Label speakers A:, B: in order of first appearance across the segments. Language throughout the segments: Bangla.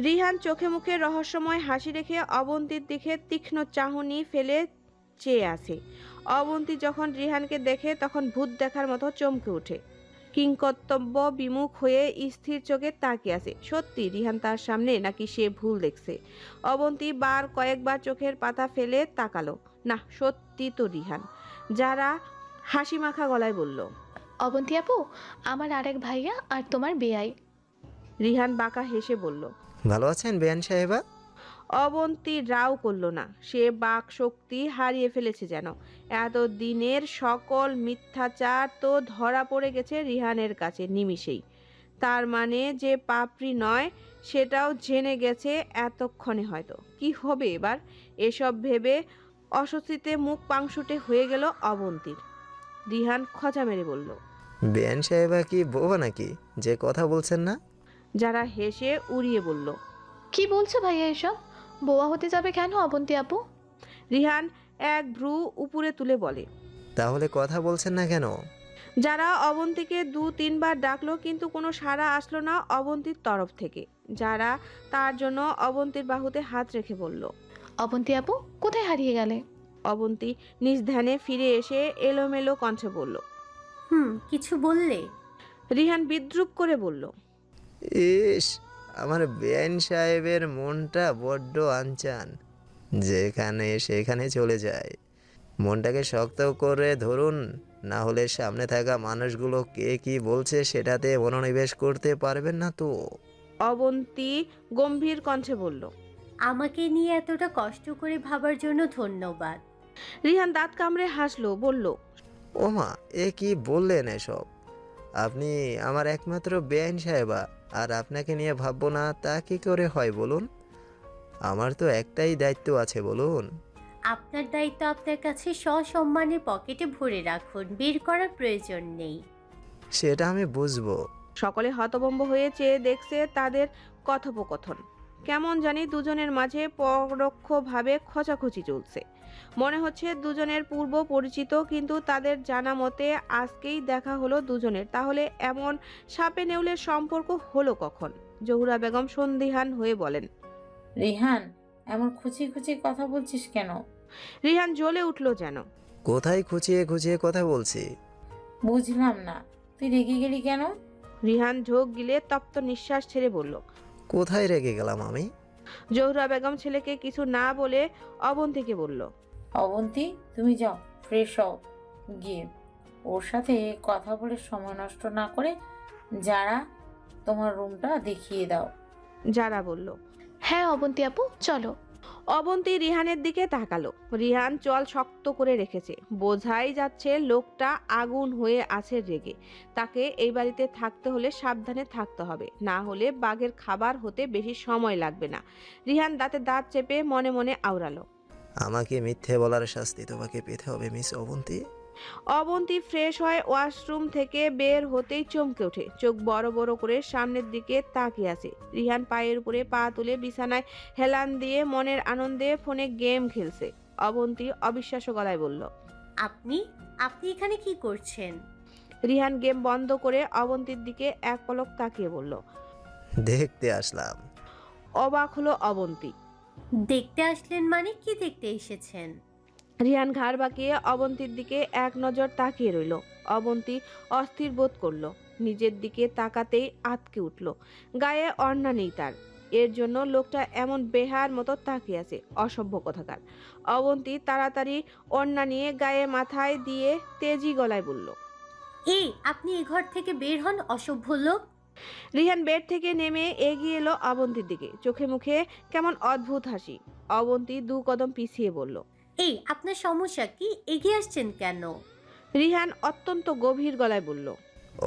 A: রিহান চোখে মুখে রহস্যময় হাসি রেখে অবন্তীর দিকে তীক্ষ্ণ চাহনি ফেলে চেয়ে আছে। অবন্তী যখন রিহানকে দেখে তখন ভূত দেখার মতো চমকে ওঠে। কিংকর্তব্য বিমুখ হয়ে স্থির চোখে তাকিয়ে আছে। সত্যি রিহান তার সামনে নাকি সে ভুল দেখছে? অবন্তী কয়েকবার চোখের পাতা ফেলে তাকালো। না, সত্যি তো রিহান। যারা হাসি মাখা গলায় বলল,
B: অবন্তী আপু, আমার আরেক ভাইয়া আর তোমার বেয়াই।
A: রিহান বাঁকা হেসে বলল,
C: ভালো আছেন বেয়ান সাহেবা?
A: অবন্তী রাও করল না। সে বাক শক্তি হারিয়ে ফেলেছে যেন। এত দিনের সকল মিথ্যাচার তো ধরা পড়ে গেছে রিহানের কাছে নিমিষেই। তার মানে যে পাপড়ি নয় সেটাও জেনে গেছে এতক্ষণে। হয়তো কি হবে এবার? এসব ভেবে অস্বস্তিতে মুখ পাংশুটে হয়ে গেল অবন্তীর। রিহান খচা মেরে বলল,
C: বেয়ান সাহেবা কি বোবা নাকি যে কথা বলছেন না?
A: যারা হেসে উড়িয়ে বলল,
B: কি বলছো ভাইয়া এসব? বোয়া হতে যাবে কেন অবন্তী আপু?
A: রিহান এক ভ্রু উপরে তুলে বলে,
C: তাহলে কথা বলছেন না কেন?
A: যারা অবন্তীকে 2-3 বার ডাকলো কিন্তু কোনো সাড়া আসলো না অবন্তীর তরফ থেকে। যারা তার জন্য অবন্তীর বাহুতে হাত রেখে বলল,
B: অবন্তী আপু, কোথায় হারিয়ে গেলে?
A: অবন্তী নিজ ধ্যানে ফিরে এসে এলোমেলো কণ্ঠে বলল,
D: কিছু বললে?
A: রিহান বিদ্রুপ করে বলল,
C: ইস, আমার বেয়ান সাহেবের মনটা বড্ড আনচান, যেখানে সেখানে চলে যায়। মনটাকে শক্ত করে ধরুন, না হলে সামনে থাকা মানুষগুলো কে কি বলছে সেটাতে মনোনিবেশ করতে পারবেন না তো।
A: অবন্তী গম্ভীর কণ্ঠে বলল।
D: আমাকে নিয়ে এতটা কষ্ট করে ভাবার জন্য ধন্যবাদ।
A: রিহান দাঁত কামড়ে হাসলো, বলল,
C: ওমা, এ কি বললেন এসব? আপনি আমার একমাত্র বেআইন সাহেবা, আর আপনাকে নিয়ে ভাববো না তা কি করে হয় বলুন? আমার তো একটাই দায়িত্ব আছে, বলুন।
D: আপনার দায়িত্ব আপনার কাছে সসম্মানে পকেটে ভরে রাখুন, বের করার প্রয়োজন নেই।
C: সেটা আমি বুঝবো।
A: সকলে হতভম্ব হয়ে চেয়ে দেখছে তাদের কথোপকথন। কেমন জানি দুজনের মাঝে পরোক্ষভাবে খোঁচাখুচি চলছে। মনে হচ্ছে দুজনের পূর্ব পরিচিত, কিন্তু তাদের জানা মতে আজকেই দেখা হলো দুজনের। তাহলে এমন সাপে নেউলের সম্পর্ক হলো কখন? জহুরা বেগম সন্দিহান হয়ে বলেন,
E: রিহান, এমন খুঁচিয়ে খুঁচিয়ে কথা বলছিস কেন?
A: রিহান জ্বলে উঠল যেন।
C: কোথায় খুঁচিয়ে খুঁচিয়ে কথা বলছি?
E: বুঝলাম না, তুই রেগে গেলি কেন?
A: রিহান ঢোক গিলে তপ্ত নিঃশ্বাস ছেড়ে বলল,
C: কোথায় রেগে গেলাম আমি?
A: জহুরা বেগম ছেলেকে কিছু না বলে অবন্তীকে বলল,
E: অবন্তী, তুমি যাও, ফ্রেশ হও গিয়ে। ওর সাথে কথা বলে সময় নষ্ট না করে যারা তোমার রুমটা দেখিয়ে দাও।
A: যারা বলল,
B: হ্যাঁ অবন্তী আপু, চলো।
A: অবন্তী রিহানের দিকে তাকালো। রিহান চল শক্ত করে রেখেছে। বোঝাই যাচ্ছে লোকটা আগুন হয়ে আছে রেগে। তাকে এই বাড়িতে থাকতে হলে সাবধানে থাকতে হবে, না হলে বাঘের খাবার হতে বেশি সময় লাগবে না। রিহান দাঁতে দাঁত চেপে মনে মনে আওড়ালো,
C: আমাকে মিথ্যে বলার শাস্তি তোমাকে পেতে হবে মিস অবন্তী।
A: অবন্তী ফ্রেশ হয় ওয়াশরুম থেকে বের হতেই চমকে ওঠে। চোখ বড় বড় করে সামনের দিকে তাকিয়ে আছে। রিহান পায়ের উপরে পা তুলে বিছানায় হেলান দিয়ে মনের আনন্দে ফোনে গেম খেলছে। অবন্তী অবিশ্বাস্য গলায় বলল,
D: আপনি আপনি এখানে কি করছেন?
A: রিহান গেম বন্ধ করে অবন্তীর দিকে এক পলক তাকিয়ে বলল।
C: দেখতে আসলাম।
A: অবাক হলো অবন্তী।
D: দেখতে আসলেন মানে কি দেখতে এসেছেন?
A: রিহান ঘাড় বাঁকিয়ে অবন্তীর দিকে এক নজর তাকিয়ে রইল। অবন্তী অস্থির বোধ করলো। নিজের দিকে তাকাতেই আঁতকে উঠল। গায়ে ওড়না নেই তার। এর জন্য লোকটা এমন বেহার মতো তাকিয়ে আছে। অসভ্য কোথাকার। অবন্তী তাড়াতাড়ি ওড়না নিয়ে গায়ে মাথায় দিয়ে তেজি গলায় বলল,
D: এই, আপনি এই ঘর থেকে বের হন, অসভ্য লোক।
A: রিহান বেড থেকে নেমে এগিয়ে এলো অবন্তীর দিকে। চোখে মুখে কেমন অদ্ভুত হাসি। অবন্তী 2 কদম পিছিয়ে বলল,
D: এই, আপনার সমস্যা কি? এগিয়ে আসছেন কেন?
A: রিহান অত্যন্ত গভীর গলায় বলল,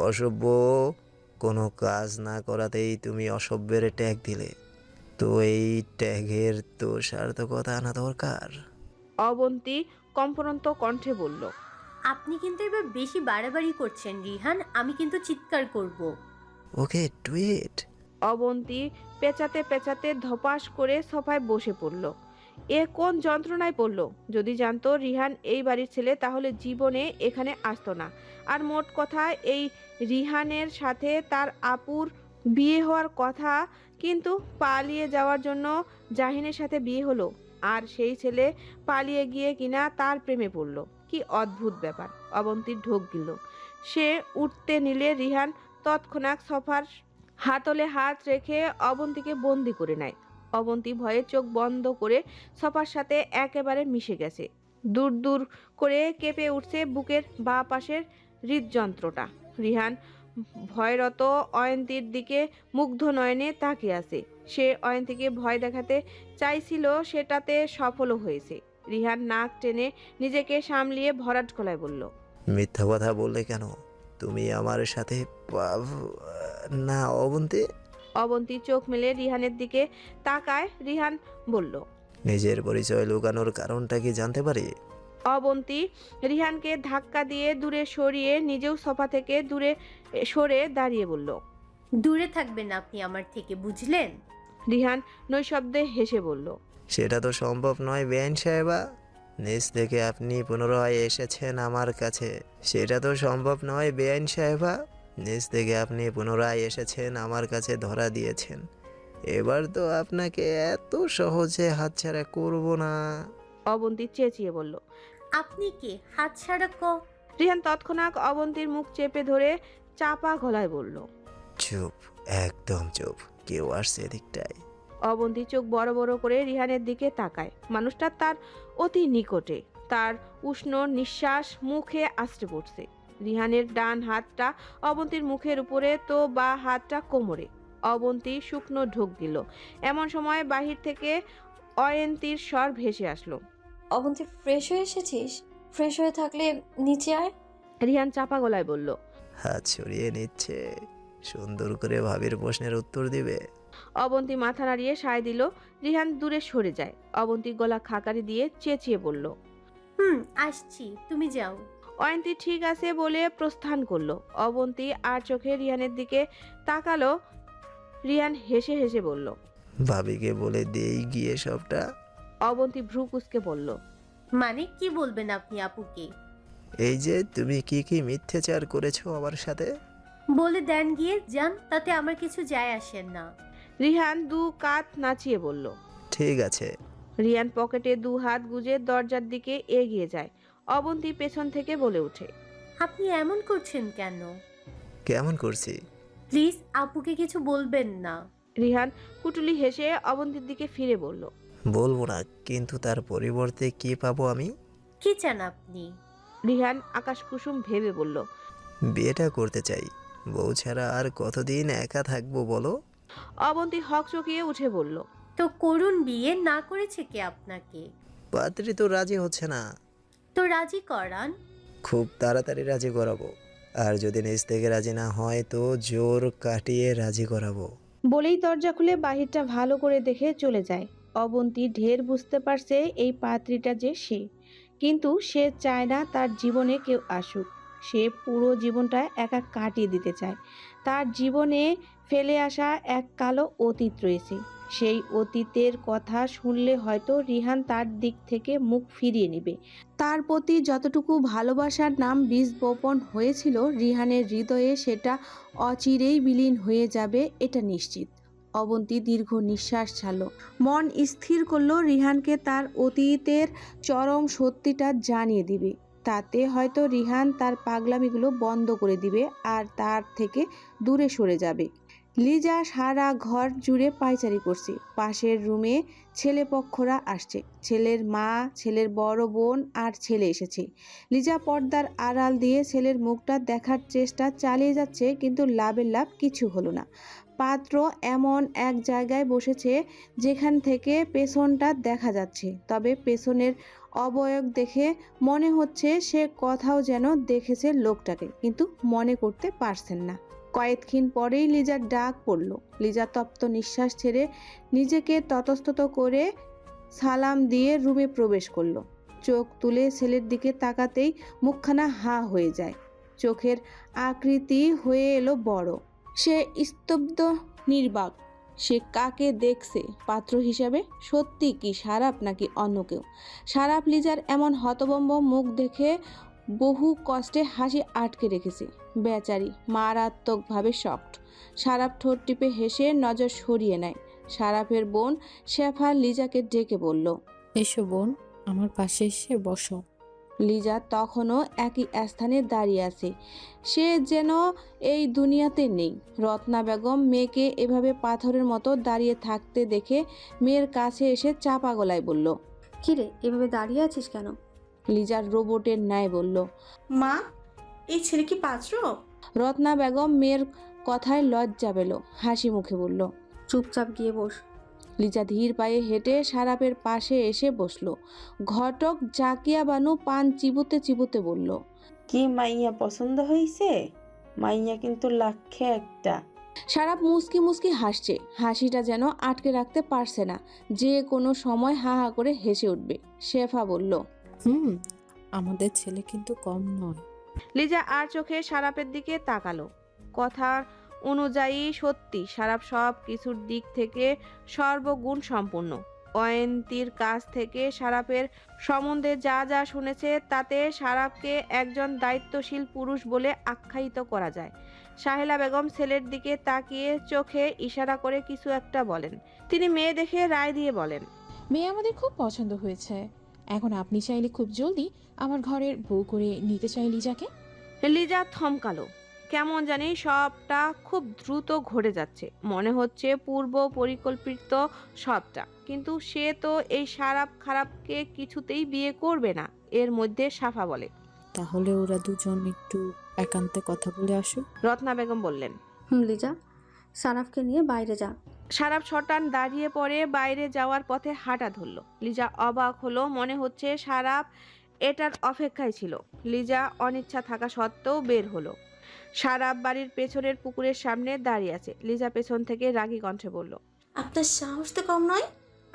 C: অসভ্য, কোনো কাজ না করাতেই তুমি অসভ্যের ট্যাগ দিলে। তো এই ট্যাগের তো সার্থকতা আনা দরকার।
A: অবন্তী কম্পনন্ত কণ্ঠে বলল।
D: আপনি কিন্তু এবার বেশি বাড়াবাড়ি করছেন রিহান, আমি কিন্তু চিৎকার করব।
C: Okay do it.
A: অবন্তী পেঁচাতে পেঁচাতে ধপাস করে সোফায় বসে পড়ল। এ কোন যন্ত্রণায় পড়ল! যদি জানতো রিহান এই বাড়ির ছেলে তাহলে জীবনে এখানে আসতো না। আর মোট কথা, এই রিহানের সাথে তার আপুর বিয়ে হওয়ার কথা, কিন্তু পালিয়ে যাওয়ার জন্য জাহিনের সাথে বিয়ে হলো। আর সেই ছেলে পালিয়ে গিয়ে কিনা তার প্রেমে পড়ল। কি অদ্ভুত ব্যাপার! অবন্তীর ঢোক গিল। সে উঠতে নিলে রিহান তৎক্ষণাৎ সোফার হাতলে হাত রেখে অবন্তীকে বন্দি করে নেয়। অবন্তী ভয়ে চোখ বন্ধ করে সোফার সাথে একেবারে মিশে গেছে। দূর দূর করে কেঁপে উঠছে বুকের বাঁ পাশের হৃদযন্ত্রটা। রিহান ভয়রত অয়ন্তীর দিকে মুগ্ধ নয়নে তাকিয়ে আছে। সে অয়ন্তীকে ভয় দেখাতে চাইছিল, সেটাতে সফলও হয়েছে। রিহান নাক টেনে নিজেকে সামলিয়ে ভরাট গলায় বলল।
C: মিথ্যা কথা বললে কেন? তুমি আমার সাথে না অবন্তী।
A: অবন্তী চোখ মেলে রিহানের দিকে তাকায়। রিহান বলল।
C: নিজের পরিচয় লুকানোর কারণটা কি জানতে পারি?
A: অবন্তী রিহানকে ধাক্কা দিয়ে দূরে সরিয়ে নিজেও সোফা থেকে দূরে সরে দাঁড়িয়ে বলল।
D: দূরে থাকবেন আপনি আমার থেকে, বুঝলেন?
A: রিহান নৈশব্দে হেসে বলল।
C: সেটা তো সম্ভব নয় বেআইন সাহেবা। নিজ থেকে আপনি পুনরায় এসেছেন আমার কাছে। সেটা তো সম্ভব নয় বেআইন সাহেবা। নিজ থেকে আপনি পুনরায় এসেছেন আমার কাছে, ধরা দিয়েছেন। এবার তো আপনাকে এত সহজে হাতছাড়া করব না।
A: অবন্তী চেঁচিয়ে বলল।
D: আপনি কে? হাত ছাড়া
A: রিহান তৎক্ষণাৎ অবন্তীর মুখ চেপে ধরে চাপা গলায় বলল।
C: চুপ, একদম চুপ। কেউ আসছে এদিকটায়।
A: অবন্তী চোখ বড় বড় করে রিহানের দিকে তাকায়। মানুষটা তার অতি নিকটে। তার উষ্ণ নিঃশ্বাস মুখে আছড়ে পড়ছে। রিহানের ডান হাতটা অবন্তীর মুখের উপরে, তো বা হাতটা কোমরে। অবন্তী শুকনো ঢোক দিল। এমন সময় বাহির থেকে অয়ন্তীর স্বর ভেসে আসলো।
F: অবন্তী ফ্রেশ হয়ে এসেছিস? ফ্রেশ হয়ে থাকলে নিচে আয়।
A: রিহান চাপা গলায় বলল।
C: হাত সরিয়ে নিচ্ছে। সুন্দর করে ভাবির প্রশ্নের উত্তর দিবে।
A: অবন্তী মাথা নাড়িয়ে সায় দিল। রিহান দূরে সরে যায়। অবন্তী গলা খাকারি দিয়ে চেঁচিয়ে বলল।
D: আসছি, তুমি যাও।
A: অয়ন্তী ঠিক আছে বলে প্রস্থান করলো। অবন্তী আর চোখে রিহানের দিকে তাকালো। রিহান হেসে হেসে বলল।
C: ভাবিকে বলে দেই গিয়ে সবটা।
A: অবন্তী ভ্রু কুঁচকে বলল।
D: মানে কি বলবেন আপনি আপুকে?
C: এই যে তুমি কি কি মিথ্যাচার করেছো আমার সাথে।
D: বলে দেন গিয়ে, যান, তাতে আমার কিছু যায় আসে না।
A: রিহান দু কাত নাচিয়ে বলল।
C: ঠিক আছে।
A: রিহান পকেটে দু হাত গুজে দরজার দিকে এগিয়ে যায়। অবন্তী পেছন থেকে বলে ওঠে।
D: আপনি এমন করছেন কেন?
C: কেমন করছি?
D: প্লিজ আপুকে কিছু বলবেন না।
A: রিহান কুটুলি হেসে অবন্তীর দিকে ফিরে বলল।
C: বলবো না, কিন্তু তার পরিবর্তে কি পাবো আমি?
D: কি চান আপনি?
A: রিহান আকাশ কুসুম ভেবে বলল।
C: বিয়েটা করতে চাই। বউ ছাড়া আর কতদিন একা থাকবো বলো?
A: অবন্তী হকচকিয়ে উঠে বলল।
D: তো করুন, বিয়ে না করেছে কে আপনাকে?
C: পাত্রী তো রাজি হচ্ছে না।
D: তো রাজি করান।
C: খুব তাড়াতাড়ি রাজি করাবো। আর যদি নিজ থেকে রাজি না হয় তো জোর কাটিয়ে রাজি করাবো।
A: বলেই দরজা খুলে বাহিরটা ভালো করে দেখে চলে যায়। অবন্তী ঢের বুঝতে পারছে এই পাত্রীটা যে সে, কিন্তু সে চায় না তার জীবনে কেউ আসুক। সে পুরো জীবনটা একা কাটিয়ে দিতে চায়। তার জীবনে ফেলে আসা এক কালো অতীত রয়েছে। সেই অতীতের কথা শুনলে হয়তো রিহান তার দিক থেকে মুখ ফিরিয়ে নেবে। তার প্রতি যতটুকু ভালোবাসার নাম বীজ বপন হয়েছিল রিহানের হৃদয়ে, সেটা অচিরেই বিলীন হয়ে যাবে, এটা নিশ্চিত। অবন্তী দীর্ঘ নিঃশ্বাস ছাড়ল। মন স্থির করলো রিহানকে তার অতীতের চরম সত্যিটা জানিয়ে দিবে। তাতে হয়তো রিহান তার পাগলামিগুলো বন্ধ করে দিবে আর তার থেকে দূরে সরে যাবে। লিজা সারা ঘর জুড়ে পায়চারি করছে। পাশের রুমে ছেলেপক্ষরা আসছে। ছেলের মা, ছেলের বড় বোন আর ছেলে এসেছে। লিজা পর্দার আড়াল দিয়ে ছেলের মুখটা দেখার চেষ্টা চালিয়ে যাচ্ছে, কিন্তু লাভের লাভ কিছু হলো না। পাত্র এমন এক জায়গায় বসেছে যেখান থেকে পেছনটা দেখা যাচ্ছে, তবে পেছনের অবয়ব দেখে মনে হচ্ছে সে কোথাও যেন দেখেছে লোকটাকে, কিন্তু মনে করতে পারছেন না। কয়েকক্ষণ পরেই লিজার ডাক পড়ল। লিজা তপ্ত নিঃশ্বাস ছেড়ে নিজেকে ততস্তত করে সালাম দিয়ে রুমে প্রবেশ করলো। চোখ তুলে ছেলের দিকে তাকাতেই মুখখানা হা হয়ে যায়। চোখের আকৃতি হয়ে এলো বড়। সে স্তব্ধ, নির্বাক। সে কাকে দেখছে পাত্র হিসাবে? সত্যি কি সারাপ নাকি অন্য কেউ? সারাপ লিজার এমন হতভম্ব মুখ দেখে বহু কষ্টে হাসি আটকে রেখেছে। বেচারি মারাত্মকভাবে শকড। সারাপ ঠোঁট টিপে হেসে নজর সরিয়ে নেয়। সারাপের বোন শেফা লিজাকে ডেকে বলল,
G: এসো বোন, আমার পাশে এসে বসো।
A: লিজা তখনও একই স্থানে দাঁড়িয়ে আছে। সে যেন এই দুনিয়াতে নেই। রত্না বেগম মেয়েকে এভাবে পাথরের মতো দাঁড়িয়ে থাকতে দেখে মেয়ের কাছে এসে চাপা গলায় বলল,
H: কিরে এভাবে দাঁড়িয়ে আছিস কেন?
A: লিজার রোবটের ন্যায় বলল,
I: মা, এই ছেলে কি পাত্র?
A: রত্না বেগম মেয়ের কথায় লজ্জা পেল, হাসি মুখে বলল,
H: চুপচাপ গিয়ে বস।
A: লিজা ধীর পায়ে হেঁটে সারাপের পাশে এসে বসলো। ঘটক জাকিয়া বানু পান চিবুতে চিবুতে বলল,
I: কি মাইয়া পছন্দ হয়েছে? মাইয়া কিন্তু লাখে একটা।
A: সারাপ মুসকি মুসকি হাসছে। হাসিটা যেন আটকে রাখতে পারছে না, যে কোনো সময় হা হা করে হেসে উঠবে। শেফা বলল,
G: আমাদের ছেলে কিন্তু কম নয়।
A: লিজা আর চোখে সারাপের দিকে তাকালো। কথা অনুযায়ী সত্যি সারাপ সব কিছুর দিক থেকে সর্বগুণ সম্পূর্ণ। অয়ন্তীর কাছ থেকে সারাপের সম্বন্ধে যা যা শুনেছে তাতে সারাপকে একজন দায়িত্বশীল পুরুষ বলে আখ্যায়িত করা যায়। সাহেলা বেগম ছেলের দিকে তাকিয়ে চোখে ইশারা করে কিছু একটা বলেন। তিনি মেয়ে দেখে রায় দিয়ে বলেন,
J: মেয়ে আমাদের খুব পছন্দ হয়েছে। এখন আপনি চাইলে খুব জলদি আমার ঘরের বউ করে নিতে চাই লিজাকে।
A: লিজা থমকালো। কেমন জানি সবটা খুব দ্রুত ঘটে যাচ্ছে, মনে হচ্ছে পূর্ব পরিকল্পিত সবটা। কিন্তু সে তো এই সারাপ খারাপকে কিছুতেই বিয়ে করবে না। এর মধ্যে সাফা বলে,
G: তাহলে ওরা দুজন একটু একান্তে কথা বলে আসুক।
A: রত্না বেগম বললেন,
H: লিজা, সারাফকে নিয়ে বাইরে যা।
A: সারাপ শটান দাঁড়িয়ে পড়ে বাইরে যাওয়ার পথে হাঁটা ধরল। লিজা অবাক হলো, মনে হচ্ছে সারাপ এটার অপেক্ষায় ছিল। লিজা অনিচ্ছা থাকা সত্ত্বেও বের হলো। সারাপ বাড়ির পেছনের পুকুরের সামনে দাঁড়িয়ে আছে। লিজা পেছন থেকে রাগী কণ্ঠে বলল,
I: আপনার সাহস তো কম নয়।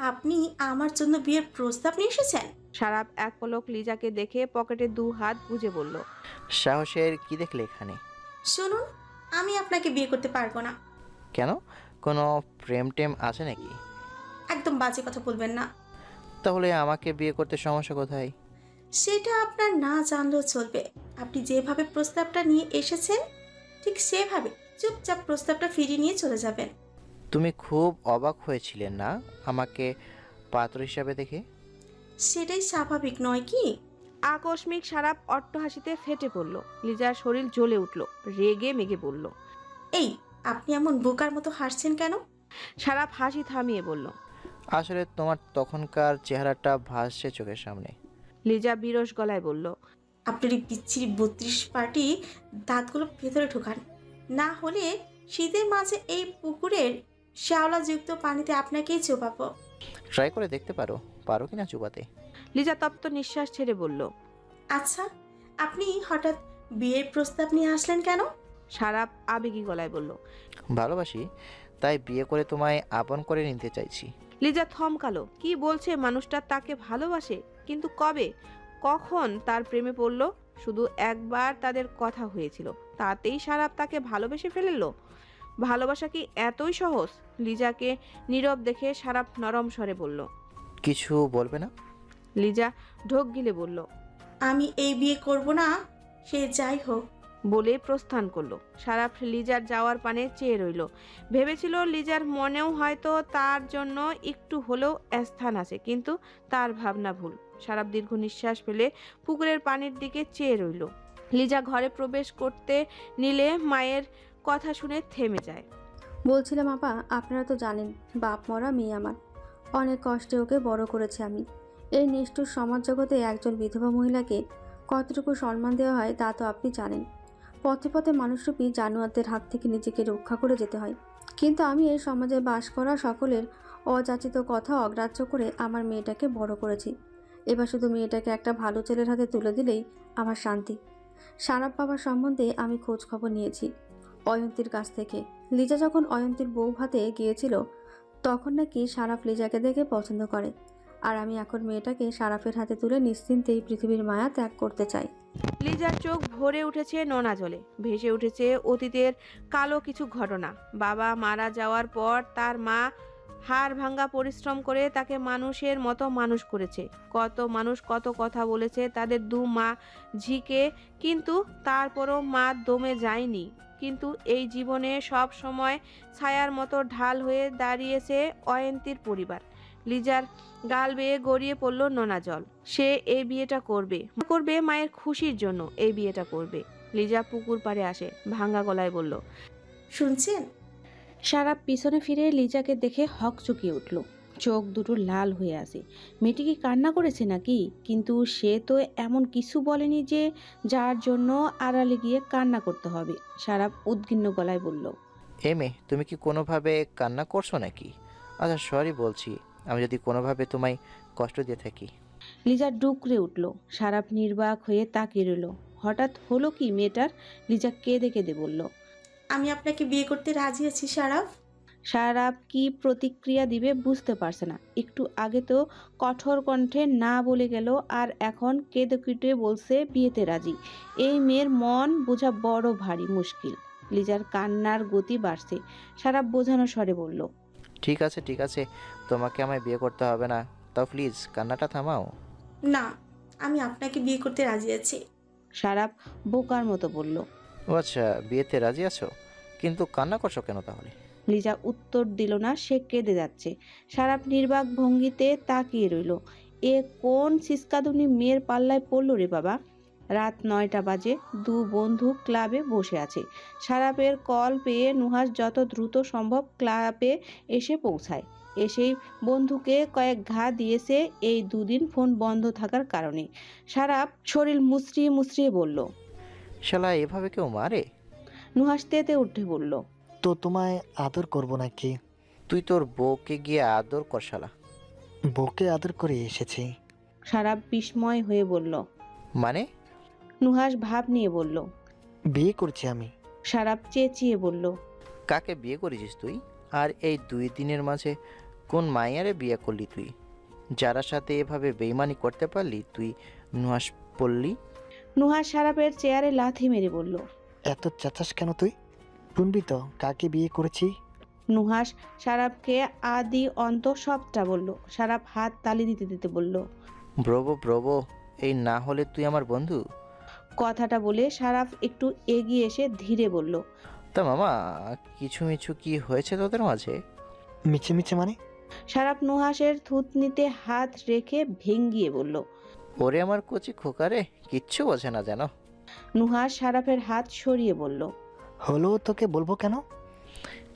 I: আপনি আমার জন্য বিয়ের প্রস্তাব নিয়ে এসেছেন?
A: সারাপ এক পলক লিজাকে দেখে পকেটে 2 হাত গুজে বলল,
K: সাহসের কি দেখলে এখানে?
I: শুনুন, আমি আপনাকে বিয়ে করতে পারবো না।
K: কেন? কোনো প্রেম টেম আছে নাকি?
I: একদম বাজে কথা বলবেন না।
K: তাহলে আমাকে বিয়ে করতে সমস্যা কোথায়?
I: সেটা আপনার না জানলেও চলবে। আপনি যেভাবে প্রস্তাবটা নিয়ে এসেছেন ঠিক সেভাবে চুপচাপ প্রস্তাবটা ফিরিয়ে নিয়ে চলে যাবেন।
K: তুমি খুব অবাক হয়েছিলে না আমাকে পাত্র হিসাবে দেখে?
I: সেটাই স্বাভাবিক নয় কি?
A: আকস্মিক সারাপ অট্টহাসিতে ফেটে পড়ল। লিজার শরীর জ্বলে উঠল, রেগে মেগে বলল,
I: এই, আপনি এমন বোকার মতো হাসছেন কেন?
A: সারাপ হাসি থামিয়ে বলল,
K: আসলে তোমার তখনকার চেহারাটা ভাসছে চোখের সামনে।
A: লিজা বিরস গলায় বলল,
I: আপনার এই বিচ্ছিরি 32 পার্টি দাঁতগুলো ভেতরে ঢোকান, না হলে শীতের মাঝে এই পুকুরের শ্যাওলাযুক্ত পানিতে আপনাকেই চোপাবো।
K: ট্রাই করে দেখতে পারো, পারো কিনা চুবাতে।
A: লিজা তপ্ত নিঃশ্বাস ছেড়ে বলল,
I: আচ্ছা, আপনি হঠাৎ বিয়ের প্রস্তাব নিয়ে আসলেন কেন?
A: সারাপ আবেগী গলায় বলল,
K: ভালোবাসি, তাই বিয়ে করে তোমায় আপন করে নিতে চাইছি।
A: লিজা থমকালো। কি বলছে মানুষটা? তাকে ভালোবাসে? কিন্তু কবে, কখন তার প্রেমে পড়ল? শুধু একবার তাদের কথা হয়েছিল, তাতেই সারাপ তাকে ভালোবেসে ফেলল? ভালোবাসা কি এতই সহজ? লিজাকে নীরব দেখে সারাপ নরম স্বরে বলল,
K: কিছু বলবে না?
A: লিজা ঢোক গিলে বলল,
I: আমি এই বিয়ে করব না, সে যাই হোক।
A: বলে প্রস্থান করলো। সারাপ লিজার যাওয়ার পানে চেয়ে রইল। ভেবেছিল লিজার মনেও হয়তো তার জন্য একটু হলেও স্থান আছে, কিন্তু তার ভাবনা ভুল। সারাপ দীর্ঘ নিঃশ্বাস ফেলে পুকুরের পানির দিকে চেয়ে রইল। লিজা ঘরে প্রবেশ করতে নিলে মায়ের কথা শুনে থেমে যায়।
H: বলছিলাম আপা, আপনারা তো জানেন বাপ মরা মেয়ে আমার। অনেক কষ্টে ওকে বড় করেছি আমি। এই নিষ্ঠুর সমাজ জগতে একজন বিধবা মহিলাকে কতটুকু সম্মান দেওয়া হয় তা তো আপনি জানেন। পথে পথে মানুষরূপী জানোয়ারদের হাত থেকে নিজেকে রক্ষা করে যেতে হয়। কিন্তু আমি এই সমাজে বাস করা সকলের অযাচিত কথা অগ্রাহ্য করে আমার মেয়েটাকে বড় করেছি। এবার শুধু মেয়েটাকে একটা ভালো ছেলের হাতে তুলে দিলেই আমার শান্তি। সারাপ বাবার সম্বন্ধে আমি খোঁজ খবর নিয়েছি। অয়ন্তীর কাছ থেকে। লিজা যখন অয়ন্তীর বউ ভাতে গিয়েছিল তখন নাকি সারাফ লিজাকে দেখে পছন্দ করে। আর আমি এখন মেয়েটাকে সারাফের হাতে তুলে নিশ্চিন্তেই পৃথিবীর মায়া ত্যাগ করতে চাই।
A: লিজার চোখ ভরে উঠেছে নোনা জলে, ভেসে উঠেছে অতীতের কালো কিছু ঘটনা। বাবা মারা যাওয়ার পর তার মা হাড় ভাঙ্গা পরিশ্রম করে তাকে মানুষের মতো মানুষ করেছে। কত মানুষ কত কথা বলেছে তাদের দু মা ঝিকে, কিন্তু তারপরও মা দমে যায়নি। কিন্তু এই জীবনে সব সময় ছায়ার মতো ঢাল হয়ে দাঁড়িয়েছে অয়ন্তীর পরিবার। লিজার গাল বেয়ে গড়িয়ে পড়ল নোনা জল। সে এই বিয়েটা করবে মায়ের খুশির জন্য এই বিয়েটা করবে। লিজা পুকুর পাড়ে আসে, ভাঙা গলায় বলল,
I: শুনছেন?
A: সারা পিছনে ফিরে লিজাকে দেখে হকচকিয়ে উঠল। চোখ দুটো লাল হয়ে আসে। মেয়েটি কি কান্না করেছে নাকি? কিন্তু সে তো এমন কিছু বলেনি যে যার জন্য আড়ালে গিয়ে কান্না করতে হবে। সারা উদ্বিগ্ন গলায় বলল,
K: মেয়ে, তুমি কি কোনোভাবে কান্না করছো নাকি? আচ্ছা সরি বলছি, আমি যদি কোনোভাবে তোমায় কষ্ট দিয়ে থাকি।
A: লিজা ডুকরে উঠল। সারাপ নির্বাক হয়ে তাকিয়ে রইল। হঠাৎ হলো কি মেয়েটার? লিজা কেঁদে কেঁদে বলল,
I: আমি আপনাকে বিয়ে করতে রাজি আছি সারাফ।
A: সারাপ কি প্রতিক্রিয়া দিবে বুঝতে পারছে না। একটু আগে তো কঠোর কণ্ঠে না বলে গেল, আর এখন কেঁদে কেটে বলছে বিয়েতে রাজি। এই মেয়ের মন বোঝা বড় ভারী মুশকিল। লিজার কান্নার গতি বাড়ছে। সারাপ বোঝানো স্বরে বলল,
K: ঠিক আছে, তোমাকে আমায় বিয়ে করতে হবে না, তাও প্লিজ কান্নাটা থামাও।
I: না, আমি আপনাকে বিয়ে করতে রাজি আছি।
A: সারাপ বোকার মতো বলল।
K: ও আচ্ছা, বিয়েতে রাজি আছো, কিন্তু কান্না করছো কেন তাহলে?
A: লিজা উত্তর দিল না, সে কেঁদে যাচ্ছে। সারাপ নির্বাক ভঙ্গিতে তাকিয়ে রইল। এ কোন সিসকাদুনি মেয়ের পাল্লায় পড়ল রে বাবা? রাত 9টা বাজে। দু বন্ধু ক্লাবে বসে আছে। সারাপের কল পেয়ে নুহাস যত দ্রুত সম্ভব ক্লাবে এসে পৌঁছায়। এসেই বন্ধুকে কয়েক ঘা দিয়েছে এই দুদিন ফোন বন্ধ থাকার কারণে। সারাপ শরীর মুচড়িয়ে মুচড়িয়ে বলল,
K: শালা এভাবে কেউ মারে?
A: নুহাস তেতে উঠে বলল,
L: তো তোমায় আদর করব নাকি?
K: তুই তোর বউকে গিয়ে আদর কর শালা।
L: বউকে আদর করে এসেছি।
A: সারাপ বিস্ময় হয়ে বলল,
K: মানে?
A: নুহাস ভাব নিয়ে বলল,
L: বিয়ে করছি আমি।
A: সারাপ চেঁচিয়ে বলল,
K: কাকে বিয়ে করেছিস তুই? আর এই 2 দিনের মাঝে কোন মাইয়ারে বিয়ে করলি তুই? যারা সাথে এভাবে বেইমানি করতে পারলি তুই নুহাস পড়লি?
A: নুহাস সারাপের চেয়ারে লাথি মেরে বলল,
L: এত চেঁচাস কেন তুই? শুনবি তো কাকে বিয়ে করেছি?
A: নুহাস সারাপকে আদি অন্ত সবটা বলল। সারাপ হাত তালি দিতে দিতে বলল,
K: ব্রবো, এই না হলে তুই আমার বন্ধু?
A: কথাটা বলে সারাপ একটু এগিয়ে এসে ধীরে বলল,
K: তা মামা, কিছু মিছু কি হয়েছে তোদের মাঝে?
L: মিছে মানে?
A: সারাপ নুহাসের থুতনিতে হাত রেখে ভেঙ্গিয়ে বলল,
K: ওরে আমার কচি খোকারে, কিচ্ছু বোঝে না যেন।
A: নুহাস সারাপের হাত সরিয়ে বলল,
L: হলো তোকে বলবো কেন?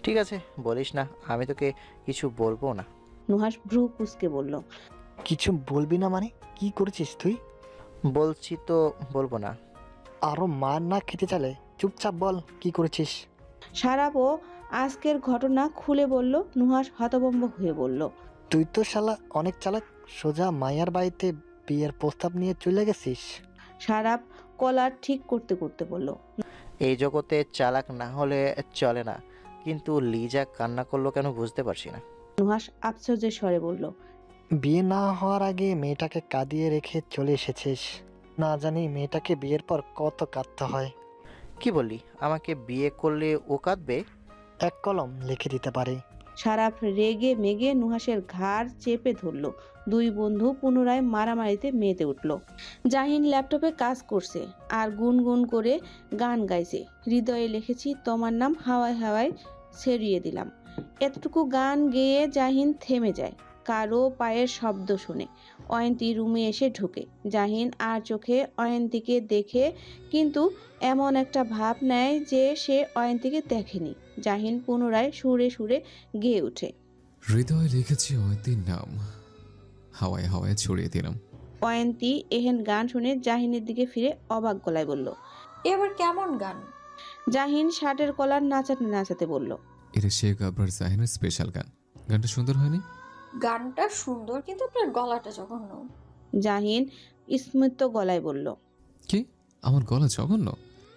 K: ঠিক আছে বলিস না, আমি তোকে কিছু বলবো না।
A: নুহাস ভ্রু কুঁচকে বলল,
L: কিছু বলবি না মানে? কি করেছিস তুই?
K: বলছি তো বলবো না।
L: আরো মার না খেতে চালে চুপচাপ বল কি করেছিস।
A: সারাপও আজকের ঘটনা খুলে বলল। নুহাস হতভম্ব হয়ে বলল,
L: তুই তো শালা অনেক চালাক, সোজা মায়ার বাড়িতে বিয়ের প্রস্তাব নিয়ে চলে গেছিস।
A: সারাপ কলার ঠিক করতে করতে বলল,
K: এই জগতে চালাক না হলে চলে না, কিন্তু লিজা কান্না করলো কেন বুঝতে পারছি না।
A: নুহাস আশ্চর্যের স্বরে বলল,
L: বিয়ে না হওয়ার আগে মেয়েটাকে কাঁদিয়ে রেখে চলে এসেছিস। না জানি মেয়েটাকে বিয়ের পর কত কাঁদতে হয়।
K: কি বললি? আমাকে বিয়ে করলে ও কাঁদবে?
L: এক কলম লিখে দিতে পারে।
A: সারাপ রেগে মেগে নুহাসের ঘাড় চেপে ধরল। দুই বন্ধু পুনরায় মারামারিতে মেতে উঠল। জাহিন ল্যাপটপে কাজ করছে আর গুনগুন করে গান গাইছে। হৃদয়ে লিখেছি তোমার নাম, হাওয়ায় হাওয়ায় ছেড়িয়ে দিলাম। এতটুকু গান গেয়ে জাহিন থেমে যায় কারো পায়ের শব্দ শুনে। অয়ন্তী রুমে এসে ঢুকে। জাহিন আর চোখে অয়ন্তীকে দেখে, কিন্তু এমন একটা ভাব নেয় যে সে অয়ন্তীকে দেখেনি। জাহিন পুনরায় সুরে সুরে গেয়ে ওঠে,
M: হৃদয়ে লিখেছি অয়ন্তীর নাম, হাওয়ায় হাওয়ায় ছড়িয়ে দিলাম।
A: অয়ন্তী এহেন গান শুনে জাহিনের দিকে ফিরে অবাক গলায় বলল,
F: এবার কেমন গান?
A: জাহিন শার্টের কলার নাচাতে নাচাতে বলল,
M: এটা শেখ আবরার জাহিনের স্পেশাল গান। গানটা সুন্দর হয়নি?
F: গানটা সুন্দর, কিন্তু আপনার গলাটা জঘন্য।
A: জাহিন স্মিত গলায় বলল,
M: কি আমার গলা জঘন্য?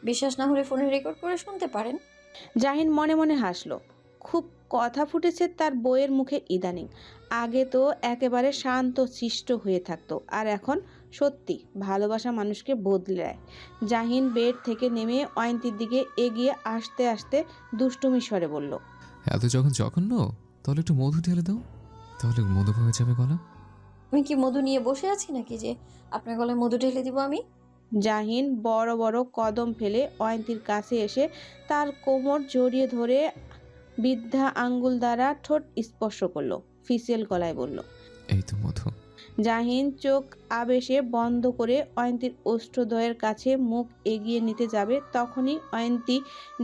F: বিশ্বাস না হলে ফোনে রেকর্ড করে শুনতে পারেন।
A: জাহিন মনে মনে হাসলো। খুব কথা ফুটেছে তার বউয়ের মুখে ইদানিং। আগে তো একেবারে শান্ত শিষ্ট হয়ে থাকতো, আর এখন সত্যি ভালোবাসা মানুষকে বদলে দেয়। জাহিন বেড থেকে নেমে অয়ন্তীর দিকে এগিয়ে আসতে আসতে দুষ্টুমি স্বরে বলল,
M: এত যখন জঘন্য, তাহলে একটু মধু ঢেলে দাও, তাহলে মধু হয়ে যাবে গলা।
F: আমি কি মধু নিয়ে বসে আছি নাকি যে আপনার গলায় মধু ঢেলে দিব আমি?
A: জাহিন বড় বড় কদম ফেলে অয়ন্তীর কাছে এসে তার কোমর জড়িয়ে ধরে বৃদ্ধা আঙ্গুল দ্বারা ঠোঁট স্পর্শ করলো। ফিসেল গলায় বলল,
M: এই তো মধু।
A: জাহিন চোখ আবেশে বন্ধ করে অয়ন্তীর ওষ্ঠদ্বয়ের কাছে মুখ এগিয়ে নিতে যাবে, তখনই অয়ন্তী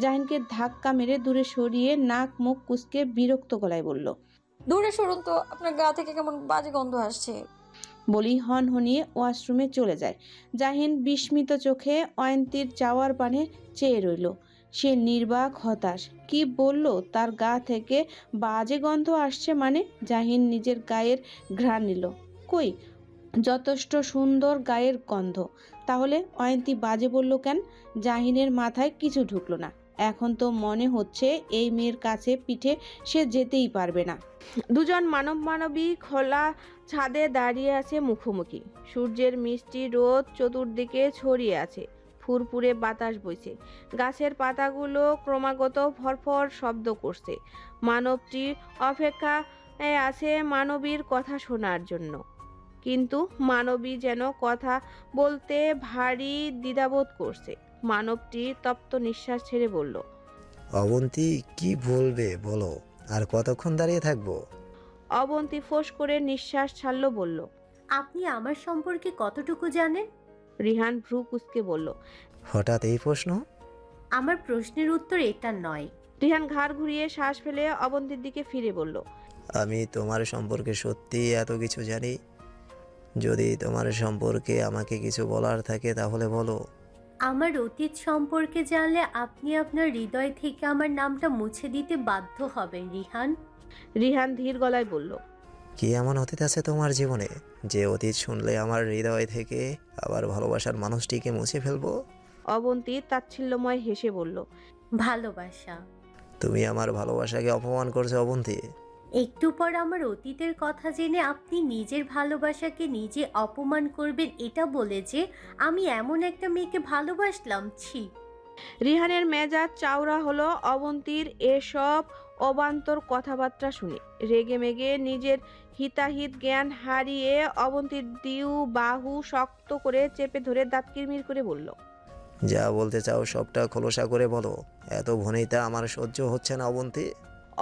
A: জাহিনকে ধাক্কা মেরে দূরে সরিয়ে নাক মুখ কুঁচকে বিরক্ত গলায় বলল,
F: দূরে সরুন তো, আপনার গা থেকে কেমন বাজে গন্ধ আসছে।
A: বলি হনহনিয়ে ওয়াশরুমে চলে যায়। জাহিন বিস্মিত চোখে অয়ন্তীর যাওয়ার পানে চেয়ে রইল। সে নির্বাক হতাশ। কি বলল তার গা থেকে বাজে গন্ধ আসছে মানে? জাহিন নিজের গায়ের ঘ্রাণ নিল। কই, যথেষ্ট সুন্দর গায়ের গন্ধ। তাহলে অয়ন্তী বাজে বলল কেন? জাহিনের মাথায় কিছু ঢুকলো না। এখন তো মনে হচ্ছে এই মেয়ের কাছে পিঠে সে যেতেই পারবে না। দুজন মানবী খোলা ছাদে দাঁড়িয়ে আছে মুখোমুখি। সূর্যের মিষ্টি রোদ চতুর্দিকে ছড়িয়ে আছে, ফুরফুরে বাতাস বইছে, গাছের পাতাগুলো ক্রমাগত ফরফর শব্দ করছে। মানবটি অপেক্ষায় আছে মানবীর কথা শোনার জন্য, কিন্তু মানবী যেন কথা বলতে ভারী দ্বিধাবোধ করছে। মানবটি তপ্ত নিঃশ্বাস ছেড়ে বলল,
C: অবন্তী, কি বলবে বলো, আর কতক্ষণ দাঁড়িয়ে থাকবো?
A: অবন্তী ফোঁস করে নিঃশ্বাস ছাড়ল, বলল,
D: আপনি আমার সম্পর্কে কতটুকু জানেন?
A: রিহান ভ্রু কুঁচকে বলল,
C: হঠাৎ এই প্রশ্ন?
D: আমার প্রশ্নের উত্তর এটা নয়।
A: রিহান ঘাড় ঘুরিয়ে শ্বাস ফেলে অবন্তীর দিকে ফিরে বলল,
C: আমি তোমার সম্পর্কে সত্যি এত কিছু জানি? যদি তোমার সম্পর্কে আমাকে কিছু বলার থাকে তাহলে বলো।
D: আমার অতীত সম্পর্কে জানলে আপনি আপনার হৃদয় থেকে আমার নামটা মুছে দিতে বাধ্য হবেন রিহান।
A: রিহান ধীর গলায় বলল,
C: কি এমন অতীত আছে তোমার জীবনে যে অতীত শুনলে আমার হৃদয় থেকে আবার ভালোবাসার মানুষটিকে মুছে ফেলবো?
A: অবন্তী তাচ্ছিল্যময় হেসে বলল,
D: ভালোবাসা।
C: তুমি আমার ভালোবাসাকে অপমান করছো অবন্তী।
D: একটু পর আমার অতীতের কথা জেনে আপনি নিজের ভালোবাসাকে নিজে অপমান করবেন এটা বলে যে আমি এমন একটা মেয়েকে ভালোবাসলাম? ছি।
A: রিহানের মেজাজ চাউরা হলো অবন্তীর এসব অবান্তর কথাবার্তা শুনে। রেগে মেগে নিজের হিতাহিত জ্ঞান হারিয়ে অবন্তীর দিউ বাহু শক্ত করে চেপে ধরে দাঁত কিরমির করে বলল,
C: যা বলতে চাও সবটা খোলসা করে বলো, এত ভনিতা আমার সহ্য হচ্ছে না অবন্তী।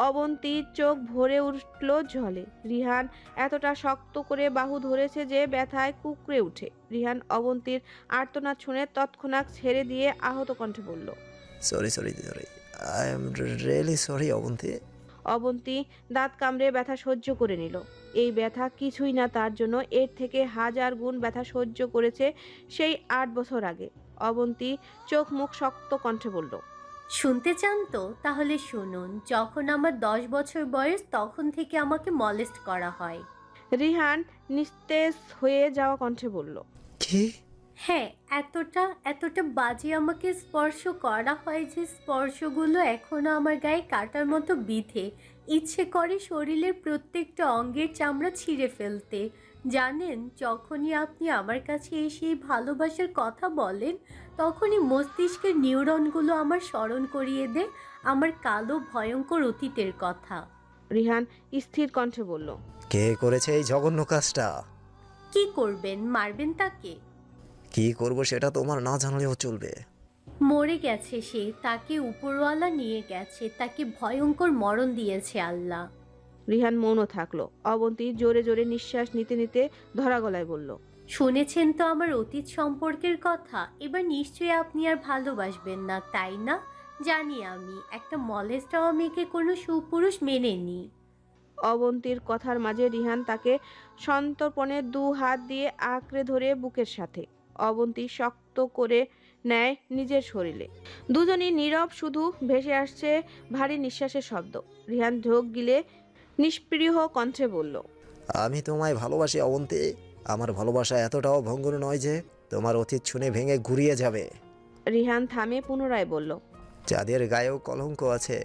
A: অবন্তীর চোখ ভরে উঠল জলে। রিহান এতটা শক্ত করে বাহু ধরেছে যে ব্যথায় কুকড়ে উঠে। রিহান অবন্তীর আর্তনাদ শুনে তৎক্ষণাৎ ছেড়ে দিয়ে আহত কণ্ঠে বলল,
C: sorry, I am really sorry Abanti.
A: Abanti দাঁত কামড়ে ব্যথা সহ্য করে নিল। এই ব্যথা কিছুই না তার জন্য, এর থেকে 1000 গুণ ব্যথা সহ্য করেছে সেই 8 বছর আগে। অবন্তী চোখ মুখ শক্ত কণ্ঠে বলল,
D: শুনতে চান তো? তাহলে শুনুন। যখন আমার 10 বছর বয়স তখন থেকে আমাকে মলেস্ট করা হয়।
A: রিহান নিস্তেজ হয়ে যাওয়া কণ্ঠে বলল,
C: কি?
D: হ্যাঁ, এতটা বাজে আমাকে স্পর্শ করা হয় যে স্পর্শগুলো এখনো আমার গায়ে কাটার মতো বিঁধে। ইচ্ছে করে শরীরের প্রত্যেকটা অঙ্গের চামড়া ছিঁড়ে ফেলতে। জানেন, যখনই আপনি আমার কাছে এসে এই ভালোবাসার কথা বলেন তখনই মস্তিষ্কের নিউরনগুলো আমার স্মরণ করিয়ে দেয় আমার কালো ভয়ঙ্কর অতীতের কথা।
A: রিহান স্থির কণ্ঠে বলল,
C: কে করেছে এই জঘন্য কাজটা?
D: কি করবেন? মারবেন তাকে?
C: কি করব সেটা তোমার না জানলেও চলবে।
D: মরে গেছে সে, তাকে উপরওয়ালা নিয়ে গেছে, তাকে ভয়ঙ্কর মরণ দিয়েছে আল্লাহ।
A: রিহান মৌন থাকলো। অবন্তী জোরে জোরে নিঃশ্বাস নিতে নিতে ধরা গলায় বলল,
D: শুনেছেন তো আমার অতীত সম্পর্কের কথা? এবার নিশ্চয়ই আপনি আর ভালোবাসবেন না, তাই না? জানি আমি একটা মলেস্ট হওয়া মেয়েকে কোনো সুপুরুষ মেনেনি।
A: অবন্তীর কথার মাঝে রিহান তাকে সন্তর্পণে 2 হাত দিয়ে আঁকড়ে ধরে বুকের সাথে। অবন্তী শক্ত করে নেয় নিজের শরীরে। দুজনই নীরব, শুধু ভেসে আসছে ভারী নিঃশ্বাসের শব্দ। রিহান ঢোক গিলে নিষ্পৃহ কণ্ঠে বলল,
C: আমি তোমায় ভালোবাসি অবন্তী। আমার ভালোবাসা এতটাও ভঙ্গুর নয় যে তোমার অতীত শুনে ভেঙে ঘুরিয়ে যাবে।
A: রিহান থামে পুনরায় বলল,
C: চাঁদের গায়েও কলঙ্ক আছে,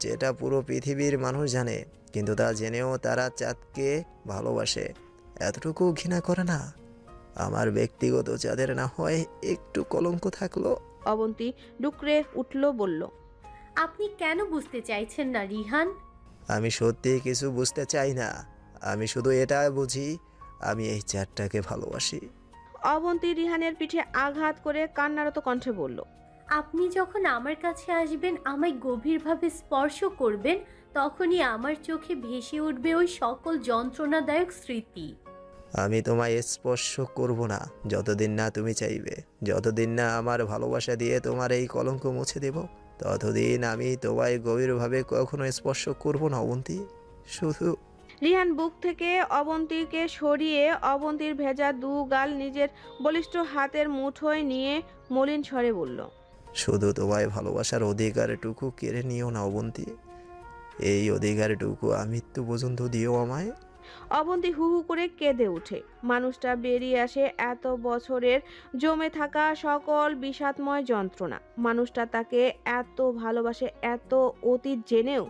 C: যেটা পুরো পৃথিবীর মানুষ জানে, কিন্তু তা জেনেও তারা চাঁদকে ভালোবাসে, এতটুকু ঘৃণা করে না। আমার ব্যক্তিগত চাঁদের না হয় একটু কলঙ্ক থাকলো।
A: অবন্তী ডুকরে উঠল, বলল,
D: আপনি কেন বুঝতে চাইছেন না রিহান?
C: আমি সত্যি কিছু বুঝতে চাই না, আমি শুধু এটা বুঝি, আমি এই চাঁদটাকে ভালোবাসি।
A: অবন্তী রিহানের পিঠে আঘাত করে কান্নারত কণ্ঠে বলল,
D: আপনি যখন আমার কাছে আসবেন, আমায় গভীরভাবে স্পর্শ করবেন, তখনই আমার চোখে ভেসে উঠবে ওই সকল যন্ত্রণাদায়ক স্মৃতি।
C: আমি তোমায় স্পর্শ করব না যতদিন না তুমি চাইবে, যতদিন না আমার ভালোবাসা দিয়ে তোমার এই কলঙ্ক মুছে দেব, ততদিন আমি তোমায় গভীরভাবে কখনো স্পর্শ করব না অবন্তী। শুধু
A: রিহান বুক থেকে অবন্তীকে সরিয়ে অবন্তীর ভেজা দু গাল নিজের বলিষ্ঠ হাতের মুঠোয় নিয়ে মলিন স্বরে বলল,
C: শুধু তোমায় ভালোবাসার অধিকারটুকু কেড়ে নিও না অবন্তী, এই অধিকারটুকু মৃত্যু পর্যন্ত দিও আমায়।
A: অবন্তী হু হু করে কেঁদে ওঠে। মানুষটা বেরিয়ে আসে এত বছরের জমে থাকা সকল বিষাদময় যন্ত্রণা। মানুষটা তাকে এত ভালোবাসে, এত অতীত জেনেও।